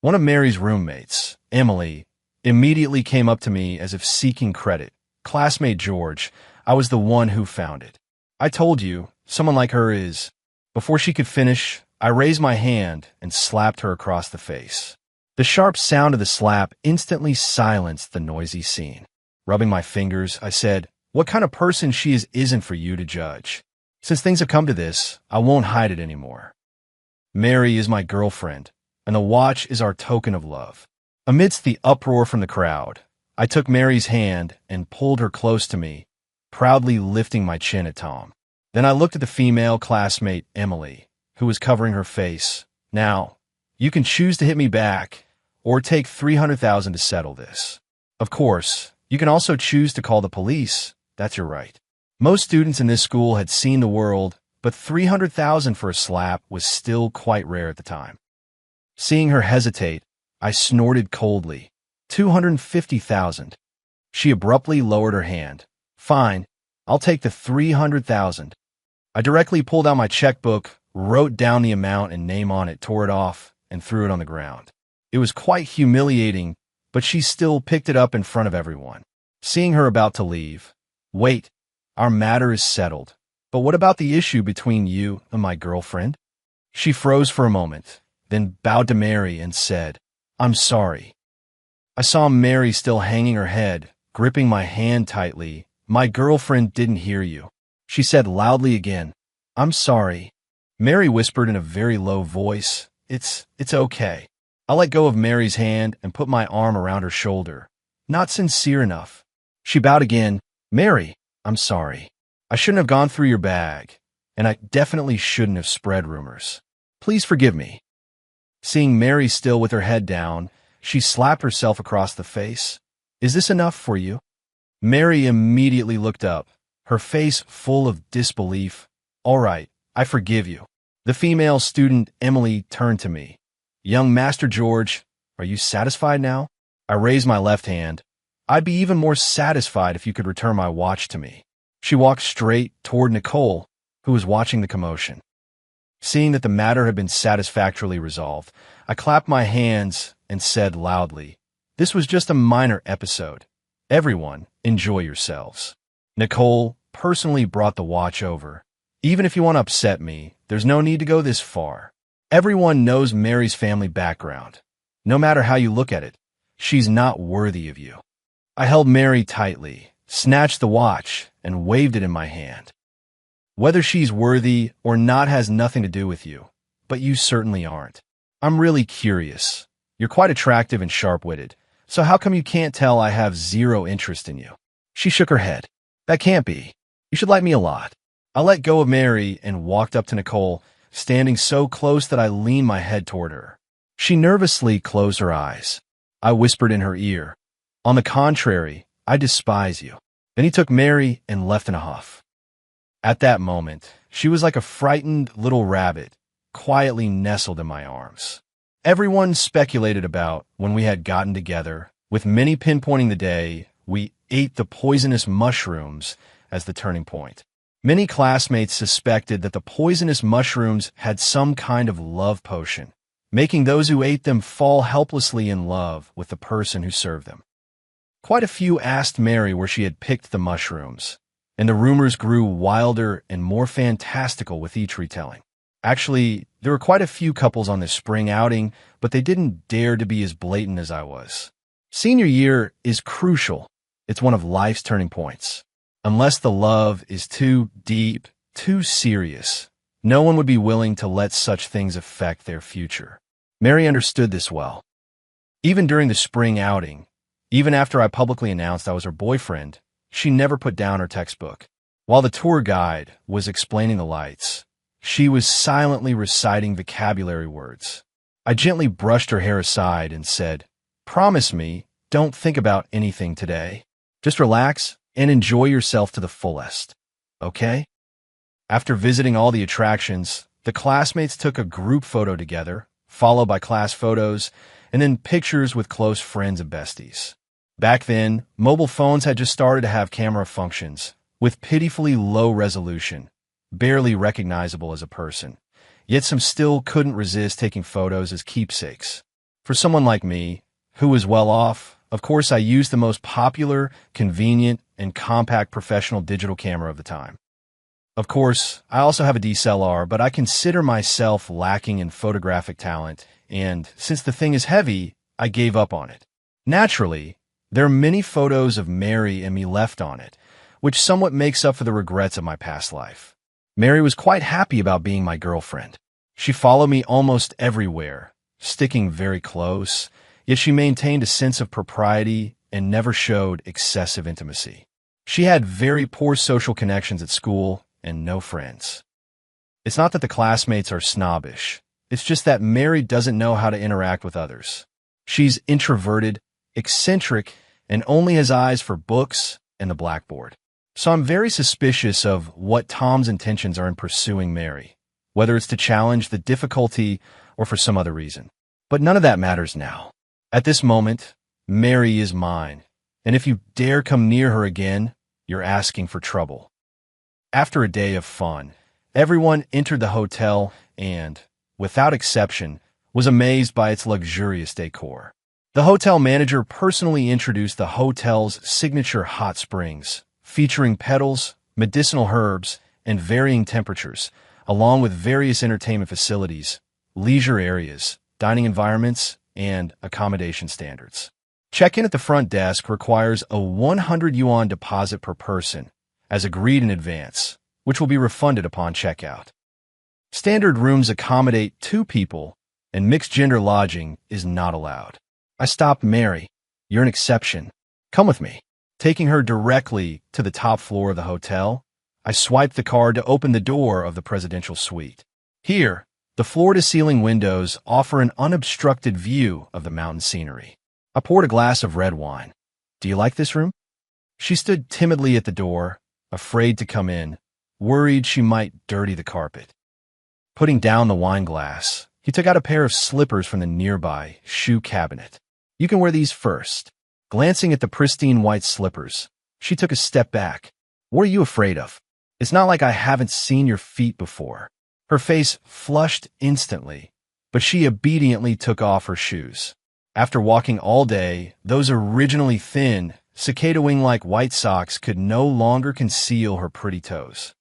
One of Mary's roommates, Emily, immediately came up to me as if seeking credit. "Classmate George, I was the one who found it. I told you, someone like her is..." Before she could finish, I raised my hand and slapped her across the face. The sharp sound of the slap instantly silenced the noisy scene. Rubbing my fingers, I said, "What kind of person she is isn't for you to judge. Since things have come to this, I won't hide it anymore. Mary is my girlfriend, and the watch is our token of love." Amidst the uproar from the crowd, I took Mary's hand and pulled her close to me, proudly lifting my chin at Tom. Then I looked at the female classmate, Emily, who was covering her face. "Now, you can choose to hit me back, or take $300,000 to settle this. Of course, you can also choose to call the police. That's your right." Most students in this school had seen the world, but $300,000 for a slap was still quite rare at the time. Seeing her hesitate, I snorted coldly. $250,000. She abruptly lowered her hand. "Fine, I'll take the $300,000. I directly pulled out my checkbook, wrote down the amount and name on it, tore it off, and threw it on the ground. It was quite humiliating, but she still picked it up in front of everyone. Seeing her about to leave, "Wait, our matter is settled. But what about the issue between you and my girlfriend?" She froze for a moment, then bowed to Mary and said, "I'm sorry." I saw Mary still hanging her head, gripping my hand tightly. "My girlfriend didn't hear you." She said loudly again, "I'm sorry." Mary whispered in a very low voice, It's okay." I let go of Mary's hand and put my arm around her shoulder. "Not sincere enough." She bowed again. "Mary, I'm sorry. I shouldn't have gone through your bag, and I definitely shouldn't have spread rumors. Please forgive me." Seeing Mary still with her head down, she slapped herself across the face. "Is this enough for you?" Mary immediately looked up, her face full of disbelief. "All right, I forgive you." The female student, Emily, turned to me. "Young Master George, are you satisfied now?" I raised my left hand. "I'd be even more satisfied if you could return my watch to me." She walked straight toward Nicole, who was watching the commotion. Seeing that the matter had been satisfactorily resolved, I clapped my hands and said loudly, "This was just a minor episode. Everyone, enjoy yourselves." Nicole personally brought the watch over. "Even if you want to upset me, there's no need to go this far. Everyone knows Mary's family background. No matter how you look at it, she's not worthy of you." I held Mary tightly, snatched the watch, and waved it in my hand. "Whether she's worthy or not has nothing to do with you, but you certainly aren't. I'm really curious. You're quite attractive and sharp-witted, so how come you can't tell I have zero interest in you?" She shook her head. "That can't be. You should like me a lot." I let go of Mary and walked up to Nicole, standing so close that I leaned my head toward her. She nervously closed her eyes. I whispered in her ear, "On the contrary, I despise you." Then he took Mary and left in a huff. At that moment, She was like a frightened little rabbit, quietly nestled in my arms. Everyone speculated about when we had gotten together, with many pinpointing the day we ate the poisonous mushrooms as the turning point. Many classmates suspected that the poisonous mushrooms had some kind of love potion, making those who ate them fall helplessly in love with the person who served them. Quite a few asked Mary where she had picked the mushrooms, and the rumors grew wilder and more fantastical with each retelling. Actually, there were quite a few couples on this spring outing, but they didn't dare to be as blatant as I was. Senior year is crucial. It's one of life's turning points. Unless the love is too deep, too serious, no one would be willing to let such things affect their future. Mary understood this well. Even during the spring outing, even after I publicly announced I was her boyfriend, she never put down her textbook. While the tour guide was explaining the lights, she was silently reciting vocabulary words. I gently brushed her hair aside and said, "Promise me, don't think about anything today. Just relax and enjoy yourself to the fullest. Okay?" After visiting all the attractions, the classmates took a group photo together, followed by class photos, and then pictures with close friends and besties. Back then, mobile phones had just started to have camera functions, with pitifully low resolution, barely recognizable as a person. Yet some still couldn't resist taking photos as keepsakes. For someone like me, who was well off, of course I used the most popular, convenient, and compact professional digital camera of the time. Of course, I also have a DSLR, but I consider myself lacking in photographic talent, and since the thing is heavy, I gave up on it. Naturally, there are many photos of Mary and me left on it, which somewhat makes up for the regrets of my past life. Mary was quite happy about being my girlfriend. She followed me almost everywhere, sticking very close, yet she maintained a sense of propriety and never showed excessive intimacy. She had very poor social connections at school and no friends. It's not that the classmates are snobbish. It's just that Mary doesn't know how to interact with others. She's introverted, eccentric, and only has eyes for books and the blackboard. So I'm very suspicious of what Tom's intentions are in pursuing Mary, whether it's to challenge the difficulty or for some other reason. But none of that matters now. At this moment, Mary is mine, and if you dare come near her again, you're asking for trouble. After a day of fun, everyone entered the hotel and, without exception, was amazed by its luxurious decor. The hotel manager personally introduced the hotel's signature hot springs, featuring petals, medicinal herbs, and varying temperatures, along with various entertainment facilities, leisure areas, dining environments, and accommodation standards. Check-in at the front desk requires a 100 yuan deposit per person, as agreed in advance, which will be refunded upon checkout. Standard rooms accommodate 2 people, and mixed-gender lodging is not allowed. I stopped Mary. "You're an exception. Come with me." Taking her directly to the top floor of the hotel, I swiped the card to open the door of the presidential suite. Here, the floor-to-ceiling windows offer an unobstructed view of the mountain scenery. I poured a glass of red wine. "Do you like this room?" She stood timidly at the door, afraid to come in, worried she might dirty the carpet. Putting down the wine glass, he took out a pair of slippers from the nearby shoe cabinet. "You can wear these first." Glancing at the pristine white slippers, she took a step back. "What are you afraid of? It's not like I haven't seen your feet before." Her face flushed instantly, but she obediently took off her shoes. After walking all day, those originally thin, cicada wing-like white socks could no longer conceal her pretty toes.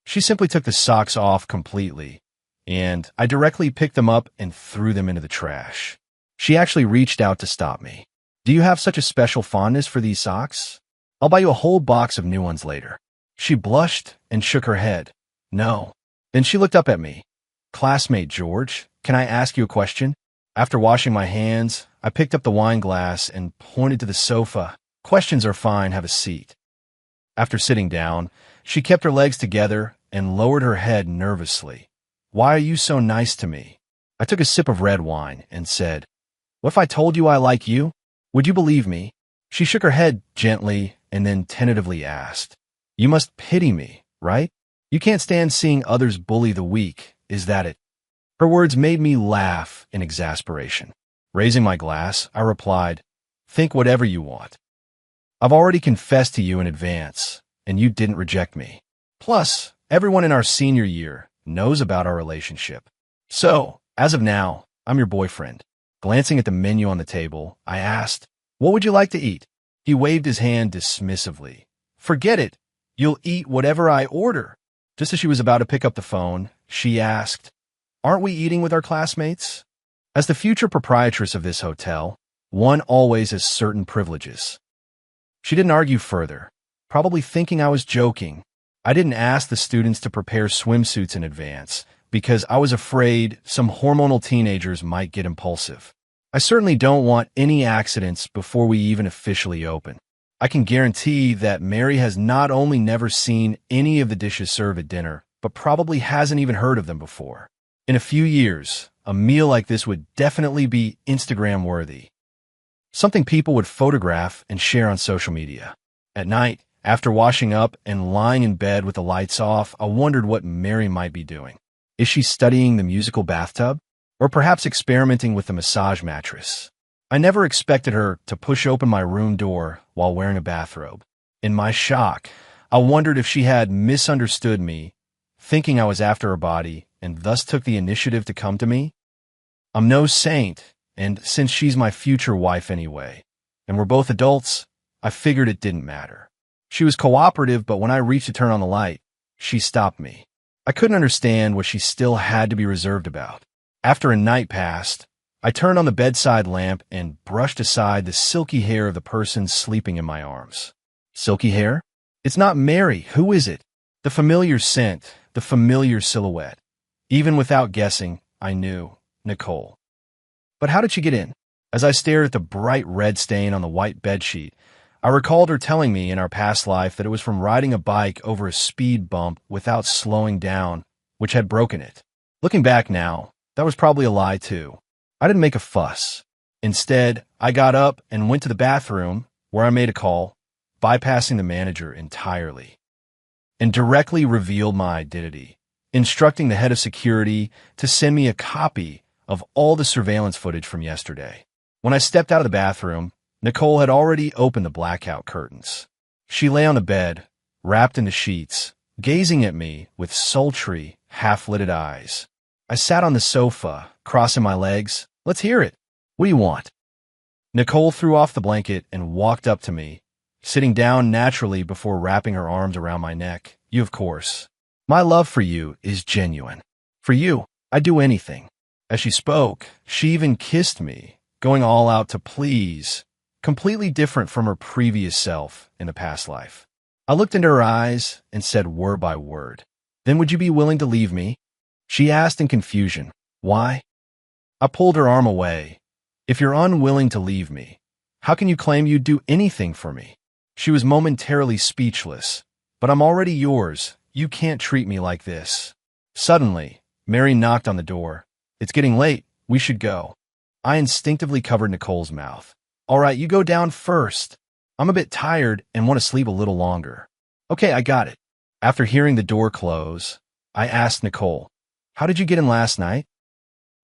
She simply took the socks off completely, and I directly picked them up and threw them into the trash. She actually reached out to stop me. "Do you have such a special fondness for these socks? I'll buy you a whole box of new ones later." She blushed and shook her head. "No." Then she looked up at me. "Classmate George, can I ask you a question?" After washing my hands, I picked up the wine glass and pointed to the sofa. "Questions are fine, have a seat." After sitting down, she kept her legs together and lowered her head nervously. "Why are you so nice to me?" I took a sip of red wine and said, "What if I told you I like you? Would you believe me?" She shook her head gently and then tentatively asked, "You must pity me, right?" You can't stand seeing others bully the weak, is that it? Her words made me laugh in exasperation. Raising my glass, I replied, think whatever you want. I've already confessed to you in advance, and you didn't reject me. Plus, everyone in our senior year knows about our relationship. So, as of now, I'm your boyfriend. Glancing at the menu on the table, I asked, what would you like to eat? He waved his hand dismissively. Forget it. You'll eat whatever I order. Just as she was about to pick up the phone, she asked, aren't we eating with our classmates? As the future proprietress of this hotel, one always has certain privileges. She didn't argue further, probably thinking I was joking. I didn't ask the students to prepare swimsuits in advance because I was afraid some hormonal teenagers might get impulsive. I certainly don't want any accidents before we even officially open. I can guarantee that Mary has not only never seen any of the dishes served at dinner, but probably hasn't even heard of them before. In a few years, a meal like this would definitely be Instagram-worthy. Something people would photograph and share on social media. At night, after washing up and lying in bed with the lights off, I wondered what Mary might be doing. Is she studying the musical bathtub? Or perhaps experimenting with the massage mattress? I never expected her to push open my room door while wearing a bathrobe. In my shock, I wondered if she had misunderstood me, thinking I was after her body, and thus took the initiative to come to me. I'm no saint, and since she's my future wife anyway, and we're both adults, I figured it didn't matter. She was cooperative, but when I reached to turn on the light, she stopped me. I couldn't understand what she still had to be reserved about. After a night passed, I turned on the bedside lamp and brushed aside the silky hair of the person sleeping in my arms. Silky hair? It's not Mary. Who is it? The familiar scent, the familiar silhouette. Even without guessing, I knew. Nicole. But how did she get in? As I stared at the bright red stain on the white bedsheet, I recalled her telling me in our past life that it was from riding a bike over a speed bump without slowing down, which had broken it. Looking back now, that was probably a lie too. I didn't make a fuss. Instead, I got up and went to the bathroom, where I made a call, bypassing the manager entirely, and directly revealed my identity, instructing the head of security to send me a copy of all the surveillance footage from yesterday. When I stepped out of the bathroom, Nicole had already opened the blackout curtains. She lay on the bed, wrapped in the sheets, gazing at me with sultry, half-lidded eyes. I sat on the sofa, crossing my legs. Let's hear it. What do you want? Nicole threw off the blanket and walked up to me, sitting down naturally before wrapping her arms around my neck. You, of course. My love for you is genuine. For you, I'd do anything. As she spoke, she even kissed me, going all out to please, completely different from her previous self in the past life. I looked into her eyes and said word by word, then would you be willing to leave me? She asked in confusion, why? I pulled her arm away. If you're unwilling to leave me, how can you claim you'd do anything for me? She was momentarily speechless. But I'm already yours. You can't treat me like this. Suddenly, Mary knocked on the door. It's getting late. We should go. I instinctively covered Nicole's mouth. All right, you go down first. I'm a bit tired and want to sleep a little longer. Okay, I got it. After hearing the door close, I asked Nicole, how did you get in last night?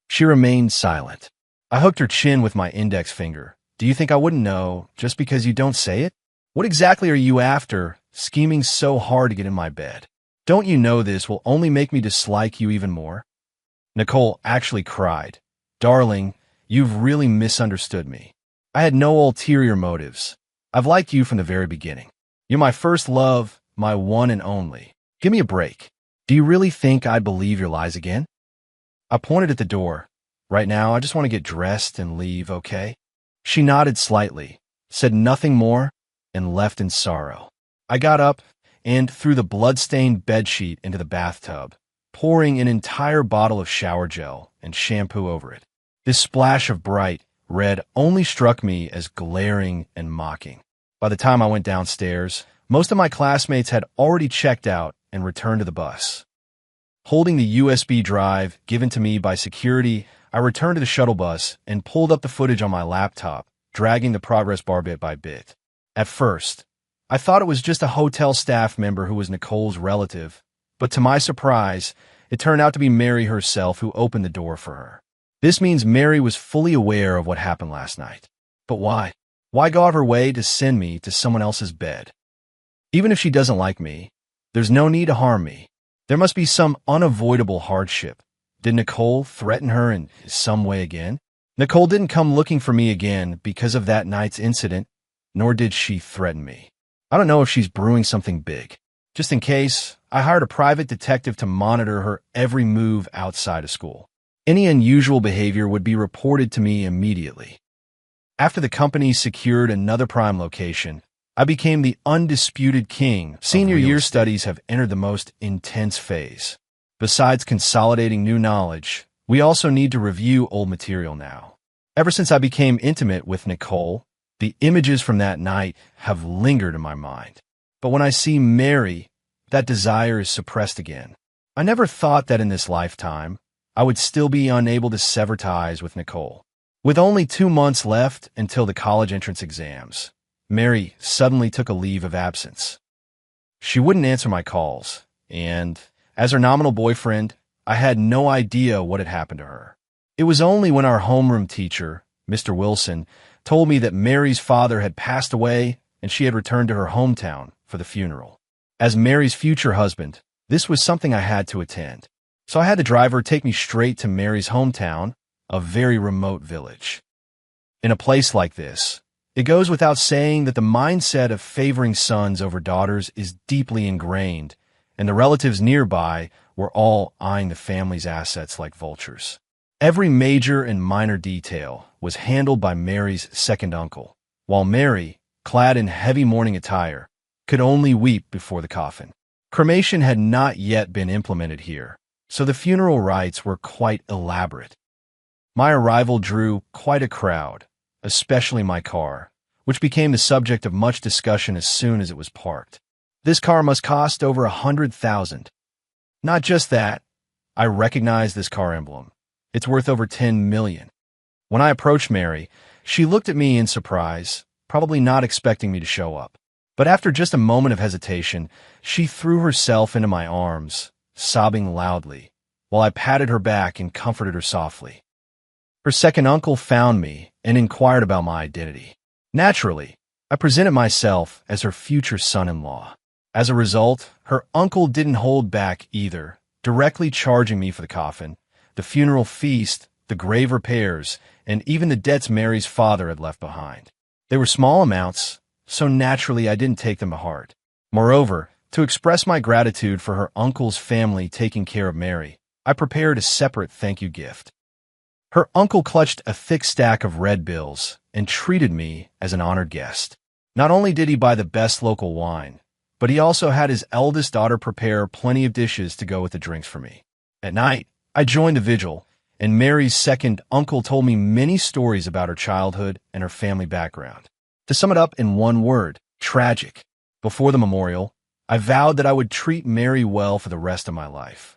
She remained silent. I hooked her chin with my index finger. Do you think I wouldn't know just because you don't say it? What exactly are you after, scheming so hard to get in my bed? Don't you know this will only make me dislike you even more? Nicole actually cried. Darling, you've really misunderstood me. I had no ulterior motives. I've liked you from the very beginning. You're my first love, my one and only. Give me a break. Do you really think I'd believe your lies again? I pointed at the door. Right now, I just want to get dressed and leave, okay? She nodded slightly, said nothing more, and left in sorrow. I got up and threw the blood-stained bedsheet into the bathtub, pouring an entire bottle of shower gel and shampoo over it. This splash of bright red only struck me as glaring and mocking. By the time I went downstairs, most of my classmates had already checked out and returned to the bus. Holding the USB drive given to me by security, I returned to the shuttle bus and pulled up the footage on my laptop, dragging the progress bar bit by bit. At first, I thought it was just a hotel staff member who was Nicole's relative, But to my surprise, it turned out to be Mary herself who opened the door for her. This means Mary was fully aware of what happened last night. But why? Why go out of her way to send me to someone else's bed? Even if she doesn't like me, there's no need to harm me. There must be some unavoidable hardship. Did Nicole threaten her in some way again? Nicole didn't come looking for me again because of that night's incident, nor did she threaten me. I don't know if she's brewing something big. Just in case, I hired a private detective to monitor her every move outside of school. Any unusual behavior would be reported to me immediately. After the company secured another prime location, I became the undisputed king. Senior year studies have entered the most intense phase. Besides consolidating new knowledge, we also need to review old material now. Ever since I became intimate with Nicole, the images from that night have lingered in my mind. But when I see Mary, that desire is suppressed again. I never thought that in this lifetime, I would still be unable to sever ties with Nicole. With only 2 months left until the college entrance exams, Mary suddenly took a leave of absence. She wouldn't answer my calls, and as her nominal boyfriend, I had no idea what had happened to her. It was only when our homeroom teacher, Mr. Wilson, told me that Mary's father had passed away and she had returned to her hometown for the funeral. As Mary's future husband, this was something I had to attend. So I had the driver take me straight to Mary's hometown, a very remote village. In a place like this, it goes without saying that the mindset of favoring sons over daughters is deeply ingrained, and the relatives nearby were all eyeing the family's assets like vultures. Every major and minor detail was handled by Mary's second uncle, while Mary, clad in heavy mourning attire, could only weep before the coffin. Cremation had not yet been implemented here, so the funeral rites were quite elaborate. My arrival drew quite a crowd, especially my car, which became the subject of much discussion as soon as it was parked. This car must cost over $100,000. Not just that, I recognized this car emblem. It's worth over $10 million. When I approached Mary, she looked at me in surprise, probably not expecting me to show up. But after just a moment of hesitation, she threw herself into my arms, sobbing loudly, while I patted her back and comforted her softly. Her second uncle found me and inquired about my identity. Naturally, I presented myself as her future son-in-law. As a result, her uncle didn't hold back either, directly charging me for the coffin, the funeral feast, the grave repairs, and even the debts Mary's father had left behind. They were small amounts, so naturally I didn't take them to heart. Moreover, to express my gratitude for her uncle's family taking care of Mary, I prepared a separate thank you gift. Her uncle clutched a thick stack of red bills and treated me as an honored guest. Not only did he buy the best local wine, but he also had his eldest daughter prepare plenty of dishes to go with the drinks for me. At night, I joined the vigil, and Mary's second uncle told me many stories about her childhood and her family background. To sum it up in one word, tragic. Before the memorial, I vowed that I would treat Mary well for the rest of my life.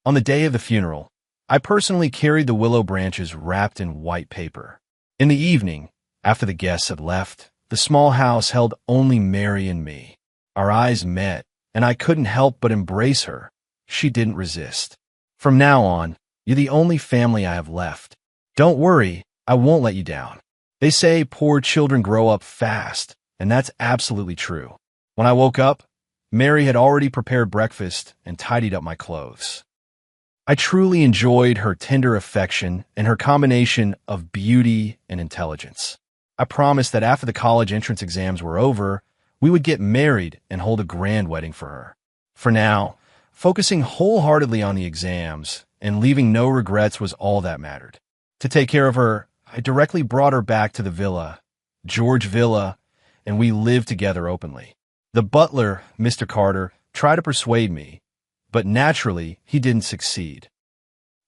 On the day of the funeral, I personally carried the willow branches wrapped in white paper. In the evening, after the guests had left, the small house held only Mary and me. Our eyes met, and I couldn't help but embrace her. She didn't resist. From now on, you're the only family I have left. Don't worry, I won't let you down. They say poor children grow up fast, and that's absolutely true. When I woke up, Mary had already prepared breakfast and tidied up my clothes. I truly enjoyed her tender affection and her combination of beauty and intelligence. I promised that after the college entrance exams were over, we would get married and hold a grand wedding for her. For now, focusing wholeheartedly on the exams and leaving no regrets was all that mattered. To take care of her, I directly brought her back to the villa, George Villa, and we lived together openly. The butler, Mr. Carter, tried to persuade me, but naturally, he didn't succeed.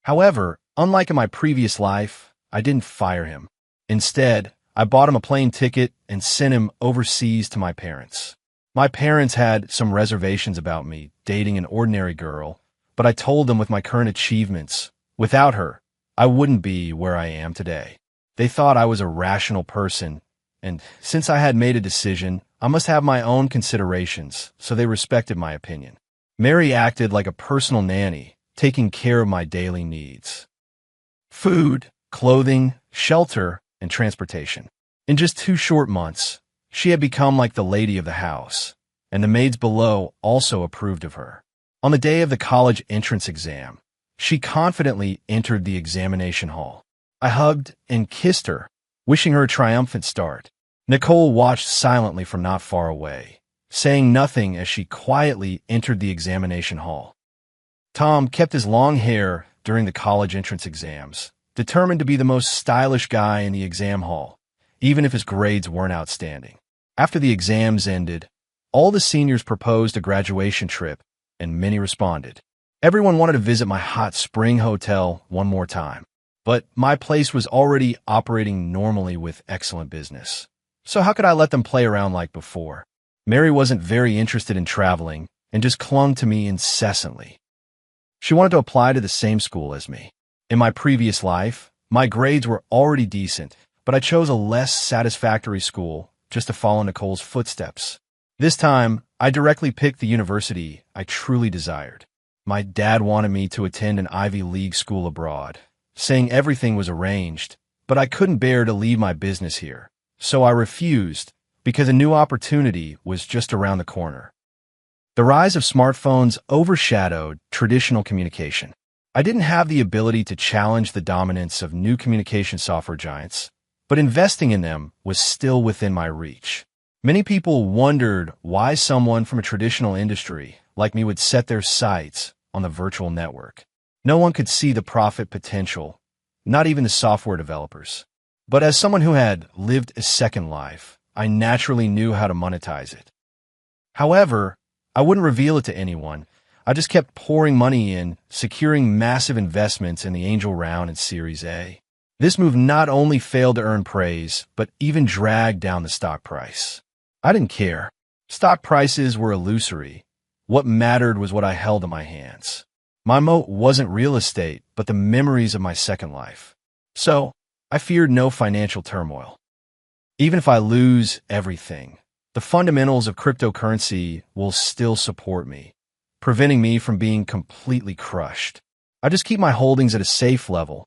However, unlike in my previous life, I didn't fire him. Instead, I bought him a plane ticket and sent him overseas to my parents. My parents had some reservations about me dating an ordinary girl, but I told them with my current achievements, without her, I wouldn't be where I am today. They thought I was a rational person, and since I had made a decision, I must have my own considerations, so they respected my opinion. Mary acted like a personal nanny, taking care of my daily needs. Food, clothing, shelter, and transportation. In just 2 short months, she had become like the lady of the house, and the maids below also approved of her. On the day of the college entrance exam, she confidently entered the examination hall. I hugged and kissed her, wishing her a triumphant start. Nicole watched silently from not far away, saying nothing as she quietly entered the examination hall. Tom kept his long hair during the college entrance exams, determined to be the most stylish guy in the exam hall, even if his grades weren't outstanding. After the exams ended, all the seniors proposed a graduation trip, and many responded. Everyone wanted to visit my hot spring hotel one more time, but my place was already operating normally with excellent business. So how could I let them play around like before? Mary wasn't very interested in traveling and just clung to me incessantly. She wanted to apply to the same school as me. In my previous life, my grades were already decent, but I chose a less satisfactory school just to follow Nicole's footsteps. This time, I directly picked the university I truly desired. My dad wanted me to attend an Ivy League school abroad, saying everything was arranged, but I couldn't bear to leave my business here. So I refused, because a new opportunity was just around the corner. The rise of smartphones overshadowed traditional communication. I didn't have the ability to challenge the dominance of new communication software giants, but investing in them was still within my reach. Many people wondered why someone from a traditional industry like me would set their sights on the virtual network. No one could see the profit potential, not even the software developers. But as someone who had lived a second life, I naturally knew how to monetize it. However, I wouldn't reveal it to anyone. I just kept pouring money in, securing massive investments in the angel round and Series A. This move not only failed to earn praise, but even dragged down the stock price. I didn't care. Stock prices were illusory. What mattered was what I held in my hands. My moat wasn't real estate, but the memories of my second life. So, I feared no financial turmoil. Even if I lose everything, the fundamentals of cryptocurrency will still support me, preventing me from being completely crushed. I just keep my holdings at a safe level.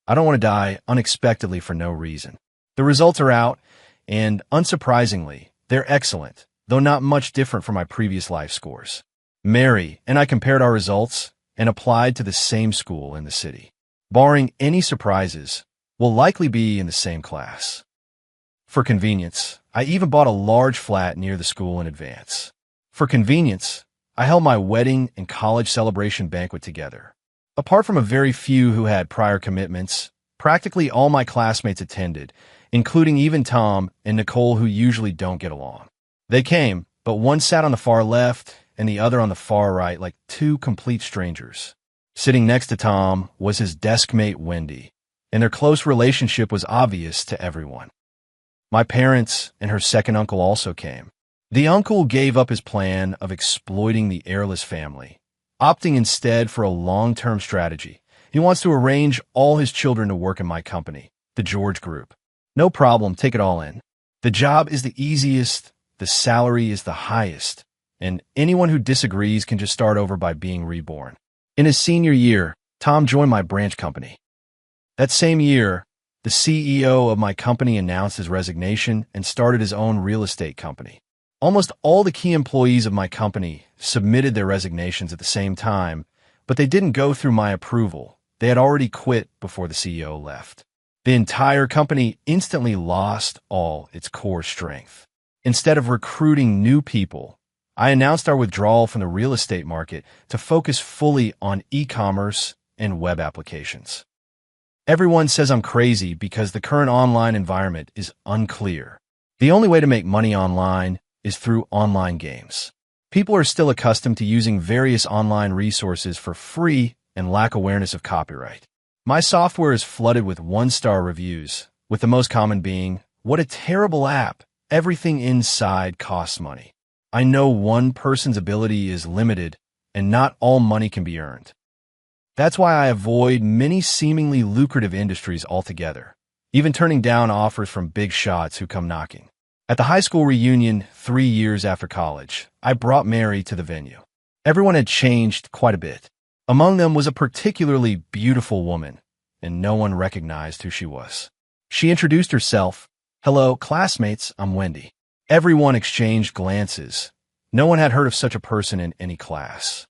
I don't want to die unexpectedly for no reason. The results are out, and unsurprisingly, they're excellent, though not much different from my previous life scores. Mary and I compared our results and applied to the same school in the city. Barring any surprises, we'll likely be in the same class. For convenience, I even bought a large flat near the school in advance. For convenience, I held my wedding and college celebration banquet together. Apart from a very few who had prior commitments, practically all my classmates attended, including even Tom and Nicole, who usually don't get along. They came, but one sat on the far left and the other on the far right like two complete strangers. Sitting next to Tom was his desk mate Wendy, and their close relationship was obvious to everyone. My parents and her second uncle also came. The uncle gave up his plan of exploiting the heirless family, opting instead for a long-term strategy. He wants to arrange all his children to work in my company, the George Group. No problem, take it all in. The job is the easiest, the salary is the highest, and anyone who disagrees can just start over by being reborn. In his senior year, Tom joined my branch company. That same year, the CEO of my company announced his resignation and started his own real estate company. Almost all the key employees of my company submitted their resignations at the same time, but they didn't go through my approval. They had already quit before the CEO left. The entire company instantly lost all its core strength. Instead of recruiting new people, I announced our withdrawal from the real estate market to focus fully on e-commerce and web applications. Everyone says I'm crazy because the current online environment is unclear. The only way to make money online is through online games. People are still accustomed to using various online resources for free and lack awareness of copyright. My software is flooded with one-star reviews, with the most common being, "What a terrible app. Everything inside costs money." I know one person's ability is limited, and not all money can be earned. That's why I avoid many seemingly lucrative industries altogether, even turning down offers from big shots who come knocking. At the high school reunion 3 years after college, I brought Mary to the venue. Everyone had changed quite a bit. Among them was a particularly beautiful woman, and no one recognized who she was. She introduced herself. "Hello, classmates, I'm Wendy." Everyone exchanged glances. No one had heard of such a person in any class.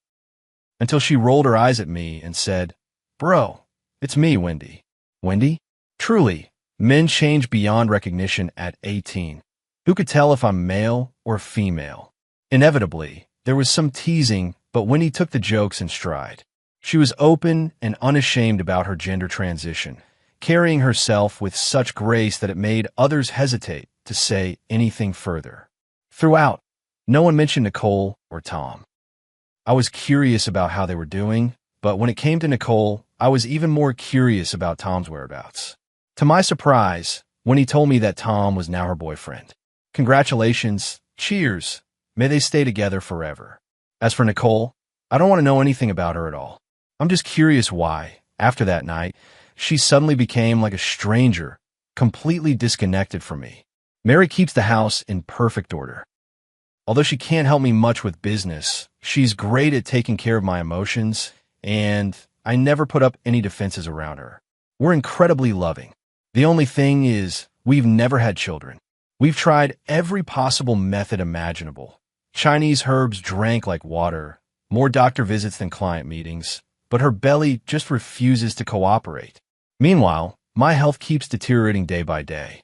Until she rolled her eyes at me and said, "Bro, it's me, Wendy." Wendy? Truly, men change beyond recognition at 18. Who could tell if I'm male or female? Inevitably, there was some teasing, but Wendy took the jokes in stride. She was open and unashamed about her gender transition, carrying herself with such grace that it made others hesitate to say anything further. Throughout, no one mentioned Nicole or Tom. I was curious about how they were doing, but when it came to Nicole, I was even more curious about Tom's whereabouts. To my surprise, when he told me that Tom was now her boyfriend. Congratulations, cheers, may they stay together forever. As for Nicole, I don't want to know anything about her at all. I'm just curious why, after that night, she suddenly became like a stranger, completely disconnected from me. Mary keeps the house in perfect order. Although she can't help me much with business, she's great at taking care of my emotions, and I never put up any defenses around her. We're incredibly loving. The only thing is, we've never had children. We've tried every possible method imaginable. Chinese herbs drank like water, more doctor visits than client meetings, but her belly just refuses to cooperate. Meanwhile, my health keeps deteriorating day by day.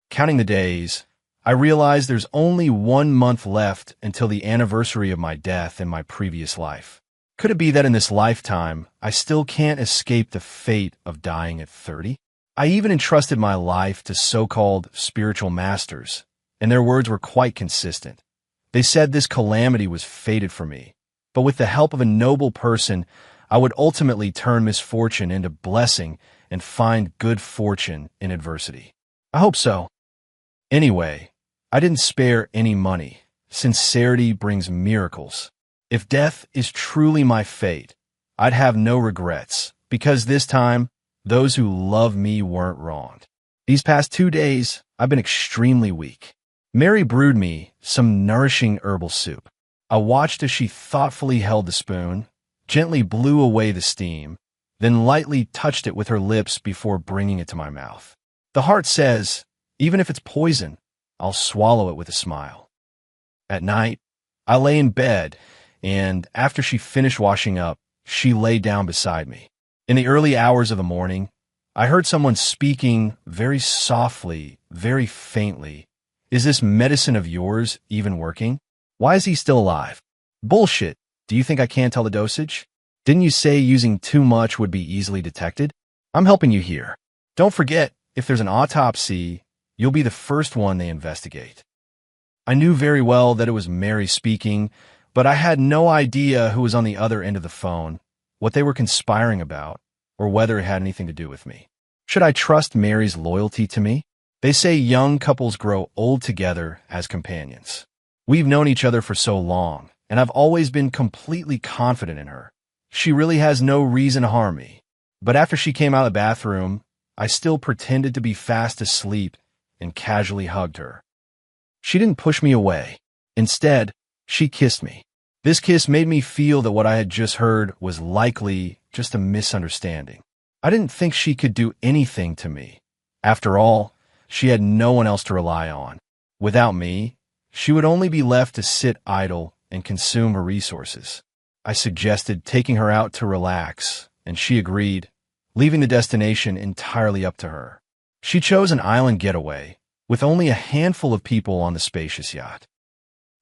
Counting the days, I realize there's only 1 month left until the anniversary of my death in my previous life. Could it be that in this lifetime, I still can't escape the fate of dying at 30? I even entrusted my life to so-called spiritual masters, and their words were quite consistent. They said this calamity was fated for me, but with the help of a noble person, I would ultimately turn misfortune into blessing and find good fortune in adversity. I hope so. Anyway, I didn't spare any money. Sincerity brings miracles. If death is truly my fate, I'd have no regrets, because this time, those who love me weren't wronged. These past 2 days, I've been extremely weak. Mary brewed me some nourishing herbal soup. I watched as she thoughtfully held the spoon, gently blew away the steam, then lightly touched it with her lips before bringing it to my mouth. The heart says, even if it's poison, I'll swallow it with a smile. At night, I lay in bed, and after she finished washing up, she lay down beside me. In the early hours of the morning, I heard someone speaking very softly, very faintly. "Is this medicine of yours even working? Why is he still alive?" "Bullshit. Do you think I can't tell the dosage? Didn't you say using too much would be easily detected? I'm helping you here. Don't forget, if there's an autopsy, you'll be the first one they investigate." I knew very well that it was Mary speaking, but I had no idea who was on the other end of the phone, what they were conspiring about, or whether it had anything to do with me. Should I trust Mary's loyalty to me? They say young couples grow old together as companions. We've known each other for so long, and I've always been completely confident in her. She really has no reason to harm me. But after she came out of the bathroom, I still pretended to be fast asleep and casually hugged her. She didn't push me away. Instead, she kissed me. This kiss made me feel that what I had just heard was likely just a misunderstanding. I didn't think she could do anything to me. After all, she had no one else to rely on. Without me, she would only be left to sit idle and consume her resources. I suggested taking her out to relax, and she agreed, leaving the destination entirely up to her. She chose an island getaway, with only a handful of people on the spacious yacht.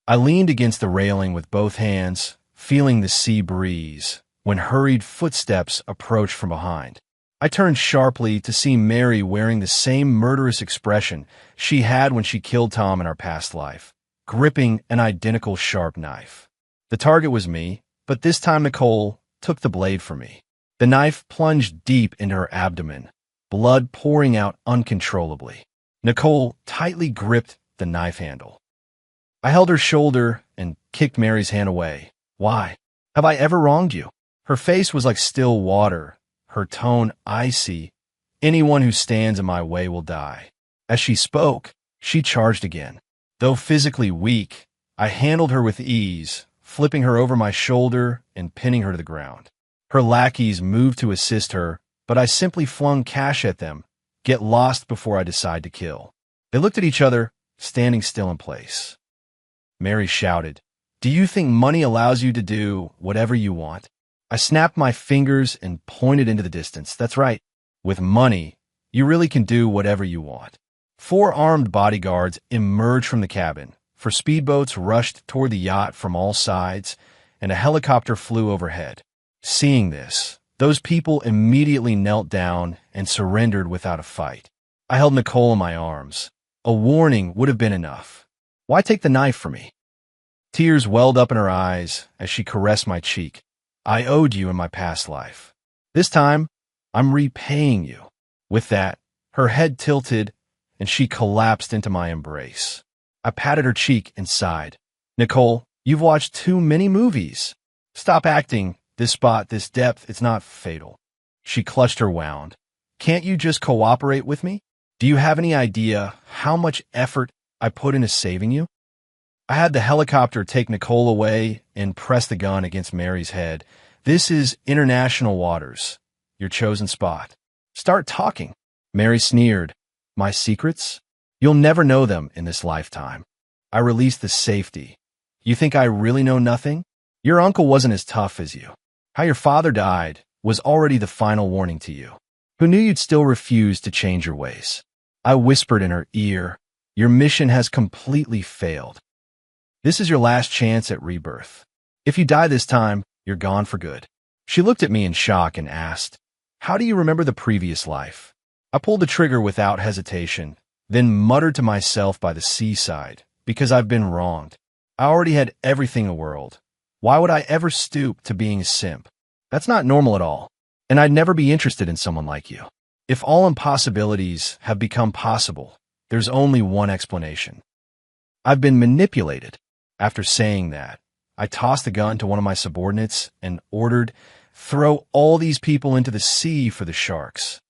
I leaned against the railing with both hands, feeling the sea breeze, when hurried footsteps approached from behind. I turned sharply to see Mary wearing the same murderous expression she had when she killed Tom in our past life, gripping an identical sharp knife. The target was me, but this time Nicole took the blade from me. The knife plunged deep into her abdomen, blood pouring out uncontrollably. Nicole tightly gripped the knife handle. I held her shoulder and kicked Mary's hand away. "Why? Have I ever wronged you?" Her face was like still water, her tone icy. "Anyone who stands in my way will die." As she spoke, she charged again. Though physically weak, I handled her with ease, flipping her over my shoulder and pinning her to the ground. Her lackeys moved to assist her, but I simply flung cash at them. Get lost before I decide to kill. They looked at each other, standing still in place. Mary shouted, "Do you think money allows you to do whatever you want?" I snapped my fingers and pointed into the distance. That's right. With money, you really can do whatever you want. 4 armed bodyguards emerged from the cabin, for speedboats rushed toward the yacht from all sides, and a helicopter flew overhead. Seeing this, those people immediately knelt down and surrendered without a fight. I held Nicole in my arms. A warning would have been enough. Why take the knife from me? Tears welled up in her eyes as she caressed my cheek. I owed you in my past life. This time, I'm repaying you. With that, her head tilted and she collapsed into my embrace. I patted her cheek and sighed. Nicole, you've watched too many movies. Stop acting. This spot, this depth, it's not fatal. She clutched her wound. Can't you just cooperate with me? Do you have any idea how much effort I put into saving you? I had the helicopter take Nicole away and press the gun against Mary's head. This is international waters, your chosen spot. Start talking. Mary sneered. My secrets? You'll never know them in this lifetime. I released the safety. You think I really know nothing? Your uncle wasn't as tough as you. How your father died was already the final warning to you. Who knew you'd still refuse to change your ways? I whispered in her ear, your mission has completely failed. This is your last chance at rebirth. If you die this time, you're gone for good. She looked at me in shock and asked, how do you remember the previous life? I pulled the trigger without hesitation, then muttered to myself by the seaside, because I've been wronged. I already had everything in the world. Why would I ever stoop to being a simp? That's not normal at all, and I'd never be interested in someone like you. If all impossibilities have become possible, there's only one explanation. I've been manipulated. After saying that, I tossed the gun to one of my subordinates and ordered, throw all these people into the sea for the sharks.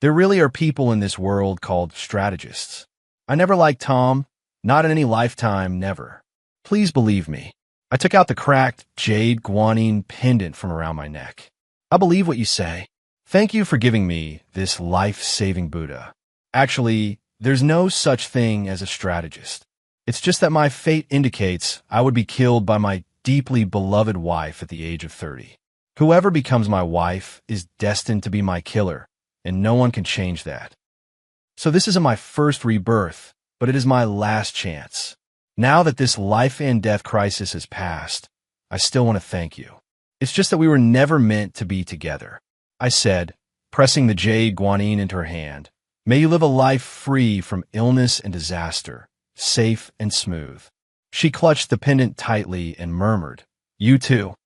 There really are people in this world called strategists. I never liked Tom, not in any lifetime, never. Please believe me. I took out the cracked jade guanine pendant from around my neck. I believe what you say. Thank you for giving me this life-saving Buddha. Actually, there's no such thing as a strategist. It's just that my fate indicates I would be killed by my deeply beloved wife at the age of 30. Whoever becomes my wife is destined to be my killer, and no one can change that. So this isn't my first rebirth, but it is my last chance. Now that this life and death crisis has passed, I still want to thank you. It's just that we were never meant to be together. I said, pressing the jade guanine into her hand. May you live a life free from illness and disaster, safe and smooth. She clutched the pendant tightly and murmured, you too.